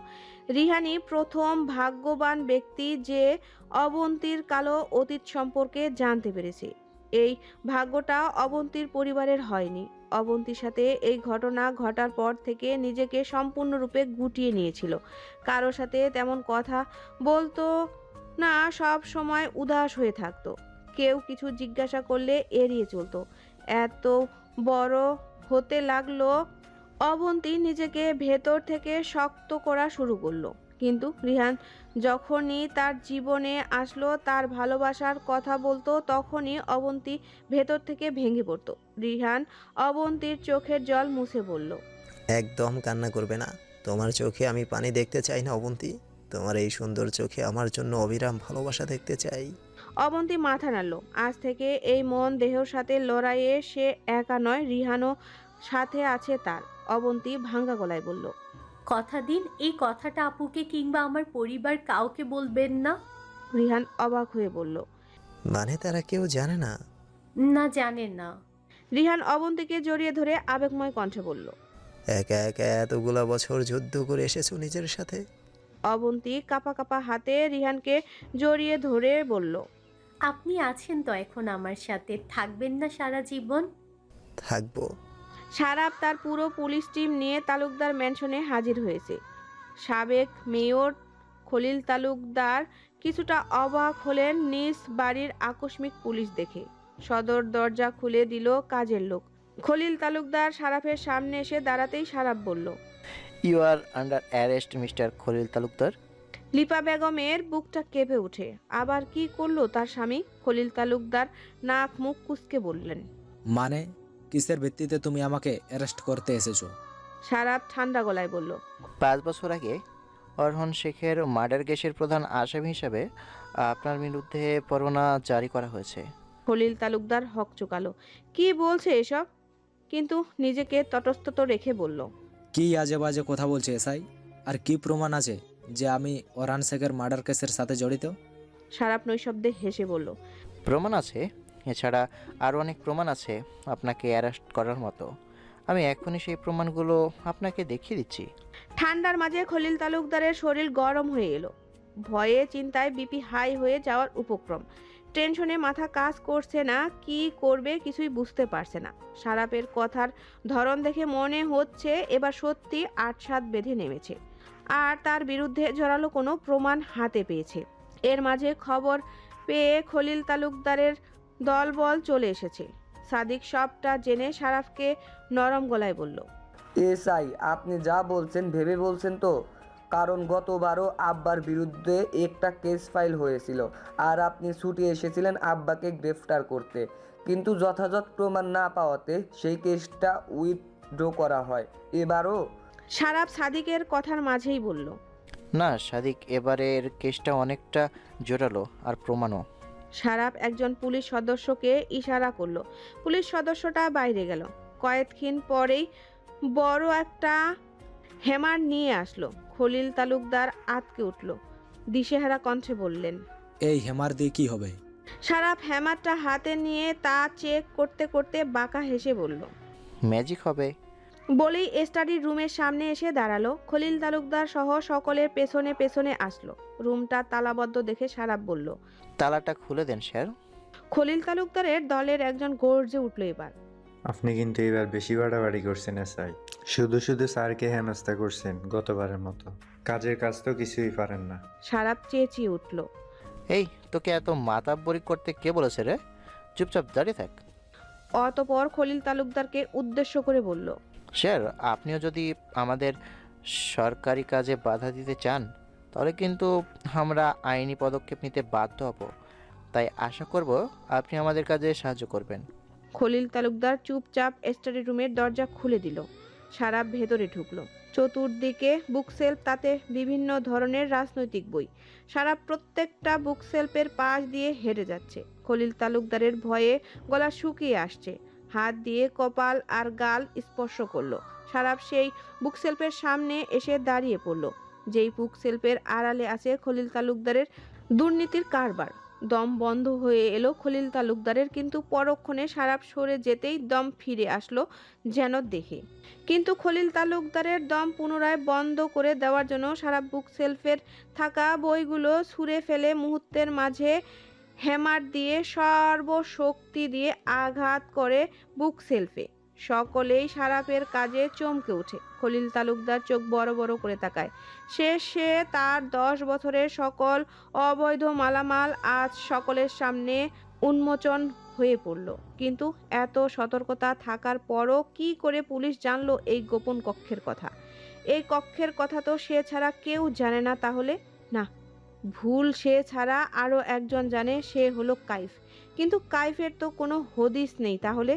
A: রিহানি প্রথম ভাগ্যবান ব্যক্তি যে অবন্তীর কালো অতীত সম্পর্কে জানতে পেরেছে। এই ভাগ্যটা অবন্তীর পরিবারের হয়নি। অবন্তীর সাথে এই ঘটনা ঘটার পর থেকে নিজেকে সম্পূর্ণরূপে গুটিয়ে নিয়েছিল। কারোর সাথে তেমন কথা বলতো না, সব সময় উদাস হয়ে থাকতো। কেউ কিছু জিজ্ঞাসা করলে এড়িয়ে চলতো। এত বড় হতে লাগলো, অবন্তী নিজেকে ভেতর থেকে শক্ত করা শুরু করলো। কিন্তু রিহান যখনই তার জীবনে আসলো, তার ভালোবাসার কথা বলতো, তখনই অবন্তী ভেতর থেকে ভেঙে পড়তো। রিহান অবন্তীর চোখের জল মুছে বলল,
C: একদম কান্না করবে না, তোমার চোখে আমি পানি দেখতে চাই না অবন্তী, তোমার এই সুন্দর চোখে আমার জন্য অবিরাম ভালোবাসা দেখতে চাই।
A: অবন্তী মাথা নাড়ল। আজ থেকে এই মন দেহের সাথে লড়াইয়ে সে একা নয়, রিহানও সাথে আছে তার। অবন্তী ভাঙ্গা গলায় বলল,
D: কথা দিন এই কথাটা আপুকে কিংবা আমার পরিবার কাউকে বলবেন না।
A: রিহান অবাক হয়ে বলল,
C: মানে তারা কেউ জানে না?
D: না, জানেন না।
A: রিহান অবন্তীকে জড়িয়ে ধরে আবেগময় কণ্ঠে বলল,
C: একা একা এতগুলা বছর যুদ্ধ করে এসেছো নিজের সাথে।
A: অবন্তী কাপা কাপা হাতে রিহানকে জড়িয়ে ধরে বলল,
D: আপনি আছেন তো এখন আমার সাথে, থাকবেন না সারা জীবন?
C: থাকবো।
A: সারাপ তার পুরো পুলিশ টিম নিয়ে তালুকদার ম্যানশনে হাজির হয়েছে। সাবেক মেয়র খলিল তালুকদার কিছুটা অবাক হলেন নিজ বাড়ির আকস্মিক পুলিশ দেখে। সদর দরজা খুলে দিল কাজের লোক। খলিল তালুকদার সারাফের সামনে এসে দাঁড়াতেই সারাফ বলল,
K: you are under arrest mister Khalil Talukdar.
A: Lipa বেগমের বুকটা কেঁপে ওঠে। আবার কি করলো তার স্বামী? খলিল তালুকদার নাক মুখ কুঁচকে বললেন,
N: মানে কিসের ভিত্তিতে তুমি আমাকে অ্যারেস্ট করতে এসেছো?
A: সারাফ ঠান্ডা গলায় বলল,
K: 5 বছর আগে অরহন শেখের মার্ডার কেসের প্রধান আসামি হিসাবে আপনার বিরুদ্ধে পরোয়ানা জারি করা হয়েছে।
A: খলিল তালুকদার হক চুকালো। কি বলছে এসব? কিন্তু নিজেকে তটস্থ রেখে বলল,
N: কি আজে বাজে কথা বলছে এসআই? আর কি প্রমাণ আছে যে আমি অরহন শেখের মার্ডার কেসের সাথে জড়িত?
A: সারাপ নৈশব্দে হেসে বলল,
K: প্রমাণ আছে, এছাড়া আরও অনেক প্রমাণ আছে আপনাকে অ্যারেস্ট করার মতো। আমি এখনই সেই প্রমাণগুলো আপনাকে দেখিয়ে দিচ্ছি।
A: ঠান্ডার মাঝে খলিল তালুকদারের শরীর গরম হয়ে এলো। ভয়ে চিন্তায় বিপি হাই হয়ে যাওয়ার উপক্রম। টেনশনে মাথা কাজ করছে না, কি করবে কিছুই বুঝতে পারছে না। সারাপের কথার ধরন দেখে মনে হচ্ছে এবার সত্যি ৮-৭ বেঁধে নেমেছে, আর তার বিরুদ্ধে জোরালো কোনো প্রমাণ হাতে পেয়েছে। এর মাঝে খবর পেয়ে খলিল তালুকদারের দলবল চলে এসেছে। সাদিক সবটা জেনে সারাফকে নরম গলায় বলল,
O: এসআই আপনি যা বলছেন ভেবে বলছেন তো? কারণ গতবারও আব্বার বিরুদ্ধে একটা কেস ফাইল হয়েছিল, আর আপনি ছুটে এসেছিলেন আব্বাকে গ্রেফতার করতে, কিন্তু যথাযথ প্রমাণ না পাওয়াতে সেই কেসটা উইথড্র করা হয়। এবারও?
A: সারাফ সাদিকের কথার মাঝেই বলল,
K: না সাদিক, এবারের কেসটা অনেকটা জোরালো আর প্রমাণও।
A: সারাফ একজন পুলিশ সদস্যকে ইশারা করলো। পুলিশ সদস্যটা বাইরে গেল। কয়েকক্ষণ পরেই বড় একটা হ্যামার নিয়ে আসলো। খলিল তালুকদার আতকে উঠল, দিশেহারা কণ্ঠে বললেন,
N: এই হ্যামার দিয়ে কি হবে?
A: সারাফ হ্যামারটা হাতে নিয়ে তা চেক করতে করতে বাঁকা হেসে বলল,
K: ম্যাজিক হবে।
A: বলেই স্টাডির রুমের সামনে এসে দাঁড়ালো। খলিল তালুকদার সহ সকলের পেছনে পেছনে আসলো। রুমটা তালাবদ্ধ দেখে সারাপ বলল।
K: তালাটা খুলে দেন স্যার।
A: খলিল তালুকদারের দলের একজন গর্জে উঠল এবার।
P: আপনি কিন্তু এবার বেশি বাড়াবাড়ি করছেন এসআই। শুধু শুধু স্যারকে হেনস্থা করছেন গতবারের মতো। কাজের কাজ তো কিছুই পারেন না।
A: সারাপ চেঁচিয়ে উঠল।
K: এই তোকে এত মাতাব্বরি করতে কে বলেছে রে? চুপচাপ দাঁড়িয়ে থাক।
A: অতপর খলিল তালুকদারকে উদ্দেশ্য করে বলল।
K: স্যার, আপনিও যদি আমাদের সরকারি কাজে বাধা দিতে চান তাহলে কিন্তু আমরা আইনি পদক্ষেপ নিতে বাধ্য হব। তাই আশা করব আপনি আমাদের কাজে সাহায্য করবেন।
A: খলিল তালুকদার চুপচাপ স্টাডি রুমের দরজা খুলে দিল। সারাপ ভেতরে ঢুকলো। চতুর্দিকে বুকশেলফ, তাতে বিভিন্ন ধরনের রাজনৈতিক বই। সারাপ প্রত্যেকটা বুকশেলফের পাশ দিয়ে হেঁটে যাচ্ছে। খলিল তালুকদারের ভয়ে গলা শুকিয়ে আসছে। হাত দিয়ে কপাল আর গাল স্পর্শ করলো। সারাপ সেই বুকশেলফের সামনে এসে দাঁড়িয়ে পড়ল, যেই বুকশেলফের আড়ালে আছে খলিল তালুকদারের দুর্নীতির কারবার। দম বন্ধ হয়ে এলো খলিল তালুকদারের, কিন্তু পরক্ষণে সারাপ সরে যেতেই দম ফিরে আসলো যেন দেখে। কিন্তু খলিল তালুকদারের দম পুনরায় বন্ধ করে দেওয়ার জন্য সারাপ বুকশেলফের থাকা বইগুলো ছুঁড়ে ফেলে মুহূর্তের মাঝে হ্যামার দিয়ে সর্বশক্তি দিয়ে আঘাত করে বুকশেলফে। সকলেই সারাপের কাজে চমকে ওঠে। খলিল তালুকদার চোখ বড় বড় করে তাকায়। সে তার 10 বছরের সকল অবৈধ মালামাল আজ সকলের সামনে উন্মোচন হয়ে পড়ল। কিন্তু এত সতর্কতা থাকার পরও কি করে পুলিশ জানলো এই গোপন কক্ষের কথা? এই কক্ষের কথা তো সে ছাড়া কেউ জানে না। তাহলে না, ভুল, সে ছাড়া আরও একজন জানে, সে হলো কাইফ। কিন্তু কাইফের তো কোনো হদিস নেই। তাহলে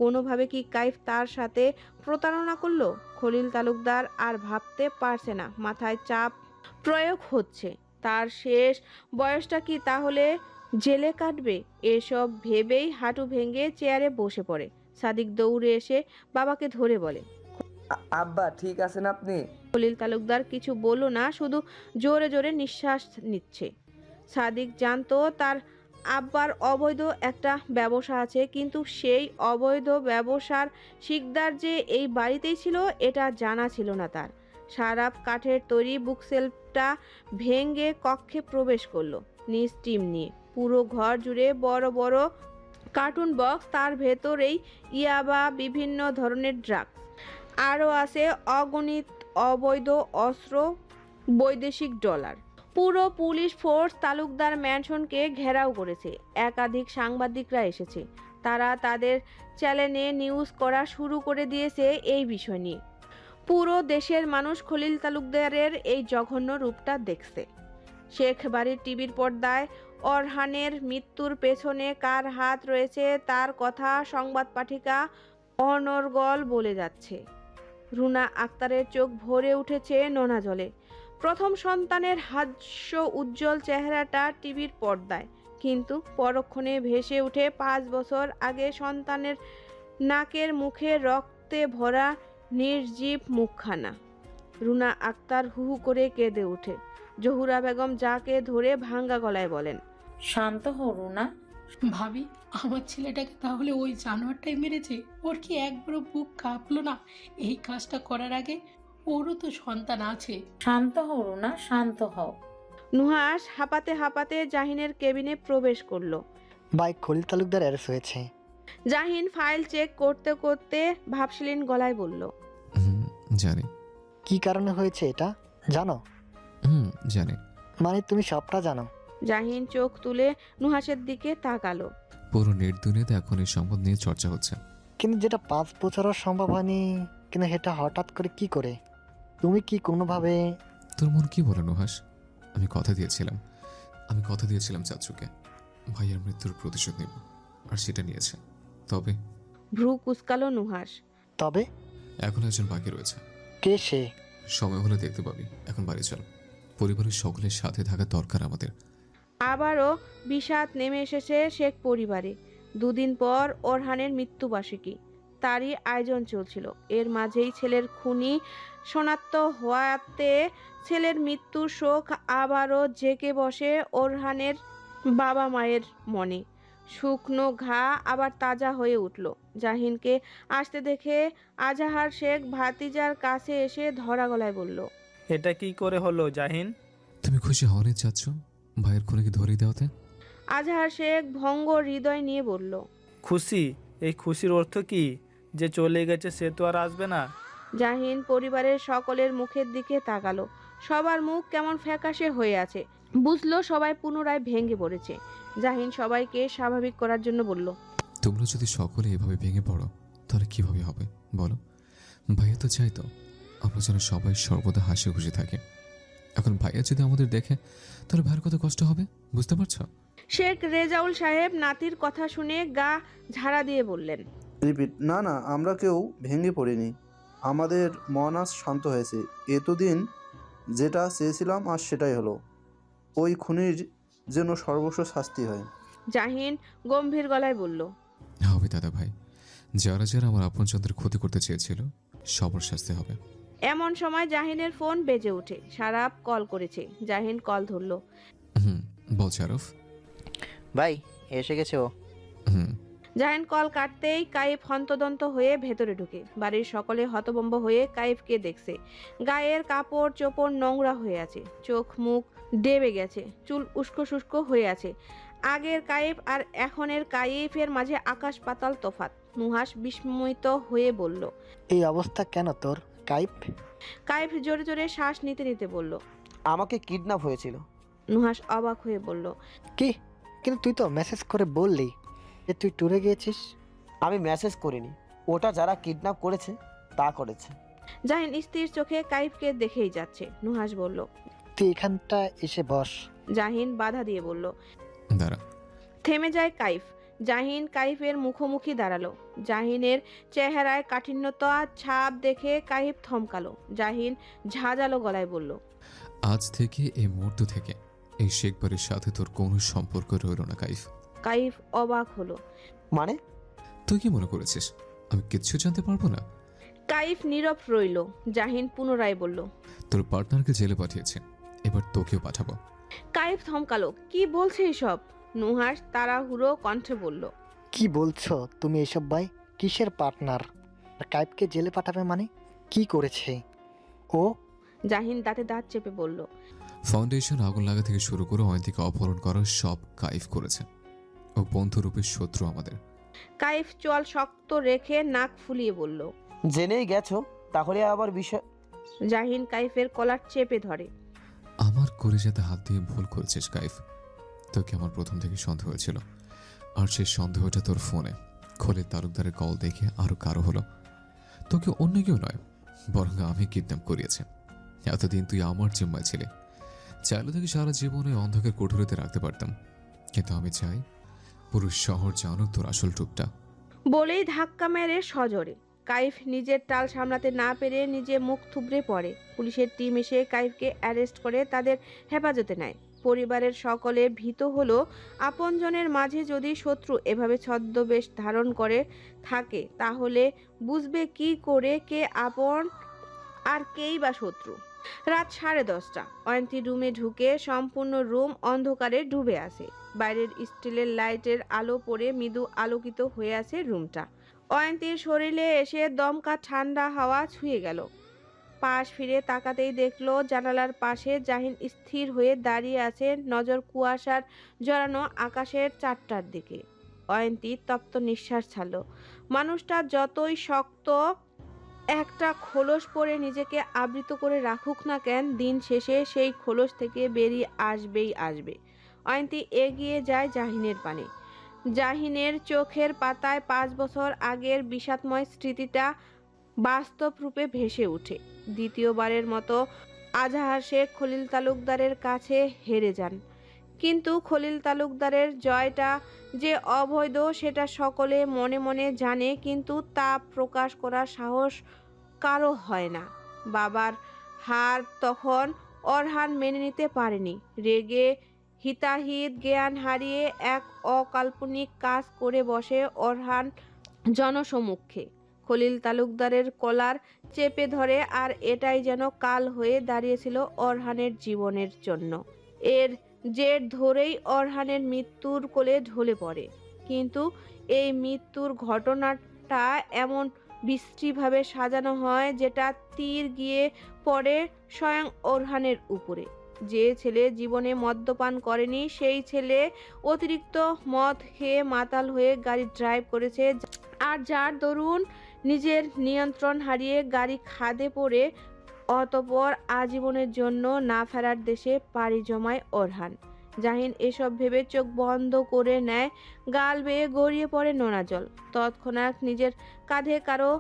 A: কোনোভাবে কি কাইফ তার সাথে প্রতারণা করলো? খলিল তালুকদার আর ভাবতে পারছে না। মাথায় চাপ প্রয়োগ হচ্ছে। তার শেষ বয়সটা কি তাহলে জেলে কাটবে? এসব ভেবেই হাঁটু ভেঙে চেয়ারে বসে পড়ে। সাদিক দৌড়ে এসে বাবাকে ধরে বলে।
O: আব্বা ঠিক আছেন আপনি?
A: খলিল তালুকদার কিছু বলল না, শুধু জোরে জোরে নিঃশ্বাস নিচ্ছে। সাদিক জানতো তার আব্বার অবৈধ একটা ব্যবসা আছে, কিন্তু সেই অবৈধ ব্যবসার শিকদার যে এই বাড়িতেই ছিল এটা জানা ছিল না তার। সারাপ কাঠের তৈরি বুকশেলফটা ভেঙে কক্ষে প্রবেশ করলো নিজ টিম নিয়ে। পুরো ঘর জুড়ে বড় বড় কার্টুন বক্স, তার ভেতরেই ইয়াবা, বিভিন্ন ধরনের ড্রাগস, আরও আছে অগণিত অবৈধ অস্ত্র, বৈদেশিক ডলার। পুরো পুলিশ ফোর্স তালুকদার ম্যানশনকে ঘেরাও করেছে। একাধিক সাংবাদিকরা এসেছে। তারা তাদের চ্যানেলে নিউজ করা শুরু করে দিয়েছে এই বিষয় নিয়ে। পুরো দেশের মানুষ খলিল তালুকদারের এই জঘন্য রূপটা দেখছে। শেখ বাড়ির টিভির পর্দায় অরহানের মৃত্যুর পেছনে কার হাত রয়েছে তার কথা সংবাদ পাঠিকা অনর্গল বলে যাচ্ছে। রুনা আক্তারের চোখ ভরে উঠেছে নোনা জলে। প্রথম সন্তানের হাস্য উজ্জ্বল চেহারাটা টিভির পর্দায়, কিন্তু পরক্ষণে ভেসে উঠে 5 বছর আগে সন্তানের নাকের মুখে রক্তে ভরা নির্জীব মুখখানা। রুনা আক্তার হু হু করে কেঁদে ওঠে। জহুরা বেগম যাকে ধরে ভাঙ্গা গলায় বলেন,
E: শান্ত হও রুনা।
Q: ভাবি, আমার ছেলেটাকে তাহলে ওই জানোয়ারটাই মেরেছে? ওর কি একবারও বুক কাঁপলো না এই কাজটা করার আগে? ওরও তো সন্তান আছে।
E: শান্ত হও রুনা, শান্ত হও।
A: নুহাস হাঁপাতে হাঁপাতে জাহিনের কেবিনে প্রবেশ করলো।
L: বাইক খলিল তালুকদার অ্যারেস্ট হয়েছে।
A: জাহিন ফাইল চেক করতে করতে ভাবশীলীন গলায় বলল,
M: জানি।
L: কি কারণে হয়েছে এটা জানো?
M: জানি।
L: মানে তুমি সবটা জানো?
A: জাহিন চোখ তুলে নুহাসের দিকে তাকালো।
M: পুরো নেট দুনিয়াতে এখন এই সম্পদ নিয়ে চর্চা হচ্ছে।
L: কিন্তু যেটা 5 বছরও সম্ভব হয়নি, কিন্তু এটা হঠাৎ করে কি করে? তুমি কি কোনোভাবে?
M: তোর মন কি বলে নুহাস? আমি কথা দিয়েছিলাম চাচুকে, ভাইয়ের মৃত্যুর প্রতিশোধ নেব, আর সেটা নিয়েছে। তবে
A: ভ্রু কুচকালো নুহাস।
L: তবে
M: এখন একজন বাকি রয়েছে।
L: কে সে?
M: সময় হলে দেখতে পাবি। এখন বাড়ি চল, পরিবারের সকলের সাথে থাকা দরকার আমাদের।
A: আবারও বিষাদ নেমে এসেছে শেখ পরিবারে। 2 দিন পর ওরহানের মৃত্যুবার্ষিকী, তারই আয়োজন চলছিল। এর মাঝেই ছেলের খুনি শনাক্ত হওয়াতে ছেলের মৃত্যুর শোক আবারও জেঁকে বসে ওরহানের বাবা মায়ের মনে। শুকনো ঘা আবার তাজা হয়ে উঠল। জাহিনকে আসতে দেখে আজাহার শেখ ভাতিজার কাছে এসে ধরা গলায় বলল,
R: এটা কি করে হলো জাহিন?
M: তুমি খুশি হওয়ারই চাচ্ছ ভাইয়ের খুনিকে ধরিয়ে দেওয়াতে?
A: আজাহার শেখ ভঙ্গ হৃদয় নিয়ে বলল,
R: খুশি? এই খুশির অর্থ কি? যে চলে গেছে সে তো আর আসবে না?
A: জাহিন পরিবারের সকলের মুখের দিকে তাকালো। সবার মুখ কেমন ফ্যাকাশে হয়ে আছে। বুঝলো সবাই পুনরায় ভেঙে পড়েছে। জাহিন সবাইকে স্বাভাবিক করার জন্য বলল,
M: তোমরা যদি সকলে এভাবে ভেঙে পড়ো তাহলে কিভাবে হবে বলো? ভাইয়া তো চাইতো আমরা যেন সবাই সর্বদা হাসি খুশি থাকি। এখন ভাইয়া যদি আমাদের দেখে তাহলে ভাইয়ের কত কষ্ট হবে, বুঝতে পারছো?
A: শেখ রেজাউল সাহেব নাতির কথা শুনে গা ঝাড়া দিয়ে বললেন,
S: রিপিট। না না, আমরা কেউ ভেঙে পড়িনি, আমাদের মন আজ শান্ত হয়েছে। এতদিন যেটা চেয়েছিলাম আজ সেটাই হলো, ওই খুনির যেন সর্বস্ব শাস্তি হয়।
A: জাহিন গম্ভীর গলায় বলল,
M: হবে দাদা ভাই, যারা যারা আমার আপনজনদের ক্ষতি করতে চেয়েছিল সবার শাস্তি হবে।
A: এমন সময় জাহিনের ফোন বেজে ওঠে। সারাপ কল করেছে। জাহিন কল ধরলো।
M: বল শারফ।
K: ভাই এসে গেছে ও।
A: জাহিন কল কাটতেই কাইফ হন্তদন্ত হয়ে ভেতরে ঢুকে। বাড়ির সকলে হতভম্ব হয়ে কাইফকে দেখছে। গায়ের কাপড় চোপড় নোংরা হয়ে আছে, চোখ মুখ ডেবে গেছে, চুল উস্কো শুষ্কো হয়ে আছে। আগের কাইফ আর এখনের কাইফের মাঝে আকাশ পাতাল তফাৎ। নুহাস বিস্মিত হয়ে বলল,
L: এই অবস্থা কেন তোর কাইপ?
A: কাইফ জোরে জোরে শ্বাস নিতে নিতে বলল,
T: আমাকে কিডন্যাপ হয়েছিল।
A: নুহাস অবাক হয়ে বলল,
L: কি? কিন্তু তুই তো মেসেজ করে বললি যে তুই ট্যুরে গিয়েছিস।
T: আমি মেসেজ করিনি, ওটা যারা কিডন্যাপ করেছে তা করেছে।
A: জাহিন স্থির চোখে কাইফকে দেখেই যাচ্ছে। নুহাস বলল,
L: তুই এখানটা এসে বস।
A: জাহিন বাধা দিয়ে বলল।
M: দাঁড়া।
A: থেমে যায় কাইফ। জাহিন কাইফের মুখোমুখি দাঁড়ালো। জাহিনের চেহারায় কাঠিন্যতা ছাপ দেখে কাইফ থমকালো। জাহিন ঝাঁঝালো গলায় বলল,
M: আজ থেকে এই মুহূর্ত থেকে এই শেখ বাড়ির সাথে তোর কোনো সম্পর্ক রইল না কাইফ।
A: কাইফ অবাক হলো।
T: মানে?
M: তুই কি মনে করেছিস আমি কিচ্ছু জানতে পারবো না?
A: কাইফ নীরব রইল। জাহিন পুনরায় বলল,
M: তোর পার্টনারকে জেলে পাঠিয়েছে, এবার তোকেও পাঠাবো।
A: কাইফ থমকালো। কি বলছে এসব? নুহাস তাড়াহুড়ো কণ্ঠে বলল,
L: কি বলছো তুমি এসব ভাই? কিসের পার্টনার? আর কাইপকে জেলে পাঠাবে মানে? কি করেছে ও?
A: জাহিন দাঁতে দাঁত চেপে বলল,
M: ফাউন্ডেশন আগুন লাগা থেকে শুরু করে অয়ন্তীকে অপহরণ করা সব কাইফ করেছে। ও বন্ধুরূপের শত্রু আমাদের।
A: কাইফ চোয়াল শক্ত রেখে নাক ফুলিয়ে বলল,
T: জেনেই গেছো তাহলে আবার বিষয়।
A: জাহিন কাইফের কলার চেপে ধরে।
M: আমার কলিজাতে হাত দিয়ে ভুল করেছিস কাইফ। তোকে আমার প্রথম থেকে সন্দেহ হয়েছিল, আর সেই সন্দেহটা তোর ফোনে খলিল তালুকদারের কল দেখে আরো কারো হলো। তোকে অন্য কেউ নয়, বরং আমি কিডন্যাপ করিয়েছি। এতদিন তুই আমার জিম্মায় ছিলি। চাইলে তোকে সারা জীবনে অন্ধকার কোঠরিতে রাখতে পারতাম, কিন্তু আমি চাই পুরো শহর জানুক তোর আসল রূপটা।
A: বলেই ধাক্কা মেরে সজোরে। কাইফ নিজের টাল সামলাতে না পেরে নিজে মুখ থুবড়ে পড়ে। পুলিশের টিম এসে কাইফকে অ্যারেস্ট করে তাদের হেফাজতে নেয়। পরিবারের সকলে ভীত হলো, আপনজনের মাঝে যদি শত্রু এভাবে ছদ্মবেশ ধারণ করে থাকে তাহলে বুঝবে কি করে কে আপন আর কেই বা শত্রু। রাত 10:30। অয়ন্তী রুমে ঢুকে সম্পূর্ণ রুম অন্ধকারে ডুবে আছে। বাইরের স্টিলের লাইটের আলো পড়ে মৃদু আলোকিত হয়ে আছে রুমটা। অয়ন্তীর শরীরে এসে দমকা ঠান্ডা হাওয়া ছুঁয়ে গেল। পাশ ফিরে তাকাতেই দেখলো জানালার পাশে জাহিন স্থির হয়ে দাঁড়িয়ে আছে, নজর কুয়াশার জড়ানো আকাশের চারটার দিকে। অয়ন্তী তপ্ত নিঃশ্বাস ছাড়ল। মানুষটা যতই শক্ত একটা খোলস পরে নিজেকে আবৃত করে রাখুক না কেন, দিন শেষে সেই খোলস থেকে বেরিয়ে আসবেই আসবে। অয়ন্তী এগিয়ে যায় জাহিনের পানে। জাহিনের চোখের পাতায় 5 বছর আগের বিষাদময় স্মৃতিটা বাস্তব রূপে ভেসে ওঠে। দ্বিতীয়বারের মতো আজাহার শেখ খলিল তালুকদারের কাছে হেরে যান, কিন্তু খলিল তালুকদারের জয়টা যে অবৈধ সেটা সকলে মনে মনে জানে, কিন্তু তা প্রকাশ করার সাহস কারো হয় না। বাবার হার তখন অরহান মেনে নিতে পারেনি। রেগে হিতাহিত জ্ঞান হারিয়ে এক অকাল্পনিক কাজ করে বসে অরহান জনসমক্ষে। খলিল তালুকদারের কলার চেপে ধরে, আর এটাই যেন কাল হয়ে দাঁড়িয়েছিল অরহানের জীবনের জন্য। এর জের ধরেই অরহানের মৃত্যুর কোলে ঢলে পড়ে। কিন্তু এই মৃত্যুর ঘটনাটা ঘরটা এমন বিশ্রীভাবে সাজানো হয় যেটা তীর গিয়ে পড়ে স্বয়ং ওরহানের উপরে। যে ছেলে জীবনে মদ্যপান করেনি সেই ছেলে অতিরিক্ত মদ খেয়ে মাতাল হয়ে গাড়ি ড্রাইভ করেছে, আর যার দরুন নিজের নিয়ন্ত্রণ হারিয়ে গাড়ি খাদে পড়ে অতঃপর আজীবনের জন্য না ফেরার দেশে পাড়ি জমায় ওরহান। জাহিন এসব ভেবে চোখ বন্ধ করে নেয়, গাল বেয়ে গড়িয়ে পড়ে নোনা জল। তৎক্ষণাৎ নিজের কাঁধে কারো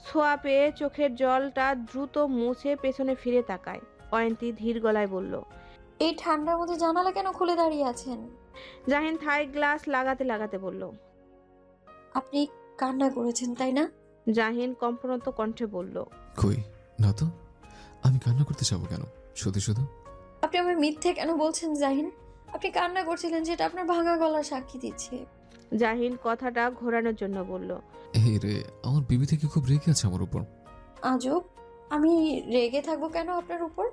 A: ছোঁয়া পেয়ে চোখের জলটা দ্রুত মুছে পেছনে ফিরে তাকায়। অয়ন্তী ধীর গলায় বলল,
F: এই ঠান্ডার মধ্যে জানালা কেন খুলে দাঁড়িয়ে আছেন?
A: জাহিন থাই গ্লাস লাগাতে লাগাতে বলল,
F: আপনি কান্না করেছেন তাই না?
A: জাহিন কম্পনত কণ্ঠে বলল,
M: কই না তো, আমি কান্না করতে যাবো কেন? শুধু শুধু
F: আপনি আমার মিথ্যে কেন বলছেন জাহিন? আপনি কান্না করছিলেন, যেটা আপনার ভাঙা গলার সাক্ষী দিচ্ছে।
A: জাহিন কথাটা ঘোরানোর জন্য বলল,
M: এই রে, আমার বিবি থেকে খুব রেগে আছে আমার উপর।
F: আজব, আমি রেগে থাকবো কেন আপনার উপর?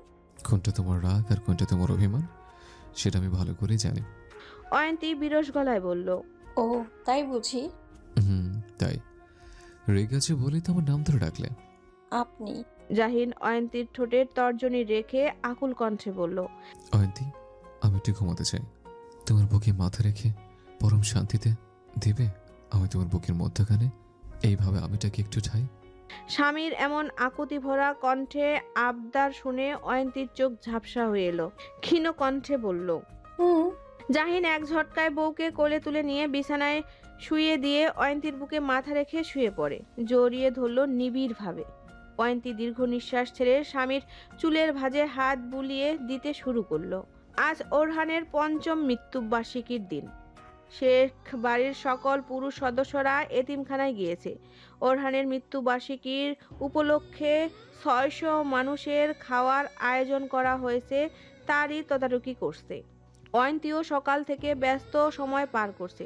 M: কোনটা তোমার রাগ আর কোনটা তোমার অভিমান সেটা আমি ভালো করে জানি।
A: অয়ন্তী বিরস গলায় বলল,
F: ও তাই বুঝি?
M: তাই রেগে আছে বলেই তো আমার নাম ধরে ডাকলে।
F: আপনি?
A: জাহিন অয়ন্তীর ঠোঁটের তর্জনী রেখে আকুল কণ্ঠে বলল,
M: অয়ন্তী, আমি একটু ঘুমাতে চাই। তোমার বুকে মাথা রেখে পরম শান্তিতে দেবে আমি তোমার বুকের মধ্যখানে এইভাবে আমিটাকে একটু ঠাই।
A: স্বামীর এমন আকুতি ভরা কণ্ঠে আবদার শুনে অয়ন্তীর চোখ ঝাপসা হয়ে এলো। ক্ষীণ কণ্ঠে বলল, জাহিন এক ঝটকায় বউকে কোলে তুলে নিয়ে বিছানায় শুয়ে দিয়ে অয়ন্তীর বুকে মাথা রেখে শুয়ে পড়ে, জড়িয়ে ধরল নিবিড়ভাবে। অয়ন্তী দীর্ঘ নিঃশ্বাস ছেড়ে স্বামীর চুলের ভাঁজে হাত বুলিয়ে দিতে শুরু করলো। আজ ওরহানের পঞ্চম মৃত্যুবার্ষিকীর দিন। শেখ বাড়ির সকল পুরুষ সদস্যরা এতিমখানায় গিয়েছে। ওরহানের মৃত্যুবার্ষিকীর উপলক্ষে 600 মানুষের খাওয়ার আয়োজন করা হয়েছে, তারই তদারকি করছে। অয়ন্তীও সকাল থেকে ব্যস্ত সময় পার করছে।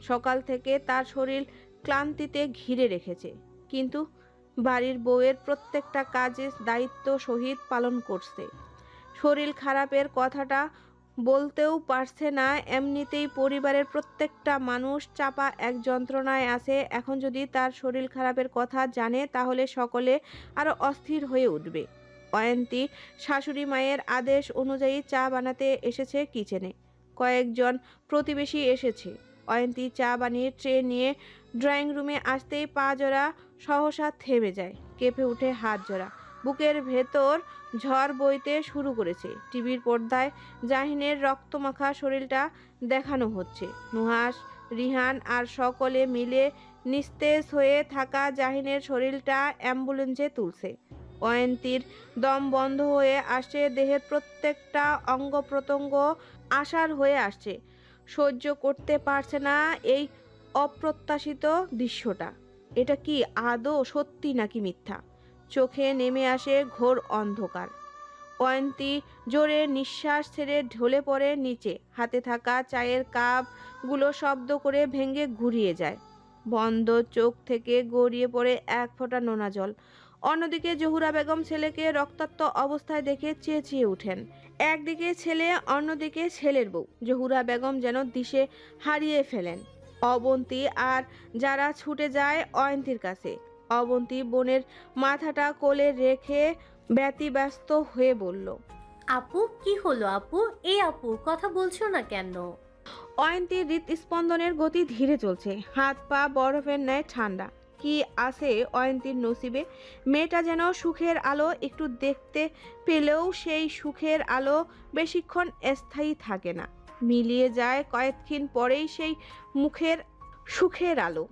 A: সকাল থেকে তার শরীর ক্লান্তিতে ঘিরে রেখেছে, কিন্তু বাড়ির বউয়ের প্রত্যেকটা কাজে দায়িত্ব সহিত পালন করছে। শরীর খারাপের কথাটা বলতেও পারছে না। এমনিতেই পরিবারের প্রত্যেকটা মানুষ চাপা এক যন্ত্রণায় আছে। এখন যদি তার শরীর খারাপের কথা জানে তাহলে সকলে আরো অস্থির হয়ে উঠবে। অয়ন্তী শাশুড়ি মায়ের আদেশ অনুযায়ী চা বানাতে এসেছে কিচেনে। কয়েকজন প্রতিবেশী এসেছে। অয়ন্তী চা বানিয়ে ট্রে নিয়ে ড্রয়িং রুমে আসতেই পা জোড়া সহসা থেমে যায়, কেঁপে উঠে হাত জোড়া। বুকের ভেতর ঝড় বইতে শুরু করেছে। টিভির পর্দায় জাহিনের রক্তমাখা শরীরটা দেখানো হচ্ছে। নুহাস, রিহান আর সকলে মিলে নিস্তেজ হয়ে থাকা জাহিনের শরীরটা অ্যাম্বুলেন্সে তুলছে। অয়ন্তীর দম বন্ধ হয়ে আসছে, দেহের প্রত্যেকটা অঙ্গ প্রত্যঙ্গ আশার হয়ে আসছে। সহ্য করতে পারছে না এই অপ্রত্যাশিত দৃশ্যটা। এটা কি আদৌ সত্যি নাকি মিথ্যা? চোখে নেমে আসে ঘোর অন্ধকার। অয়ন্তী জোরে নিঃশ্বাস ছেড়ে ঢলে পড়ে নিচে। হাতে থাকা চায়ের কাপগুলো শব্দ করে ভেঙে ঘুরিয়ে যায়। বন্ধ চোখ থেকে গড়িয়ে পড়ে এক ফোঁটা নোনা জল। অন্যদিকে জহুরা বেগম ছেলেকে রক্তাক্ত অবস্থায় দেখে চেঁচিয়ে ওঠেন। একদিকে ছেলে, অন্যদিকে ছেলের বউ। জহুরা বেগম যেন দিশে হারিয়ে ফেলেন। অবন্তী আর যারা ছুটে যায় অয়ন্তীর কাছে। অবন্তী বোনের মাথাটা কোলে রেখে ব্যতিব্যস্ত হয়ে বলল,
D: আপু কি হলো আপু? এই আপু কথা বলছো না কেন?
A: অয়ন্তীর হৃদস্পন্দনের গতি ধীরে চলছে, হাত পা বরফের ন্যায় ঠান্ডা। কি আছে অয়ন্তীর নসিবে? মেয়েটা যেন সুখের আলো একটু দেখতে পেলেও সেই সুখের আলো বেশিক্ষণ স্থায়ী থাকে না, মিলিয়ে যায় কয়েকদিন পরেই সেই মুখের সুখের আলো।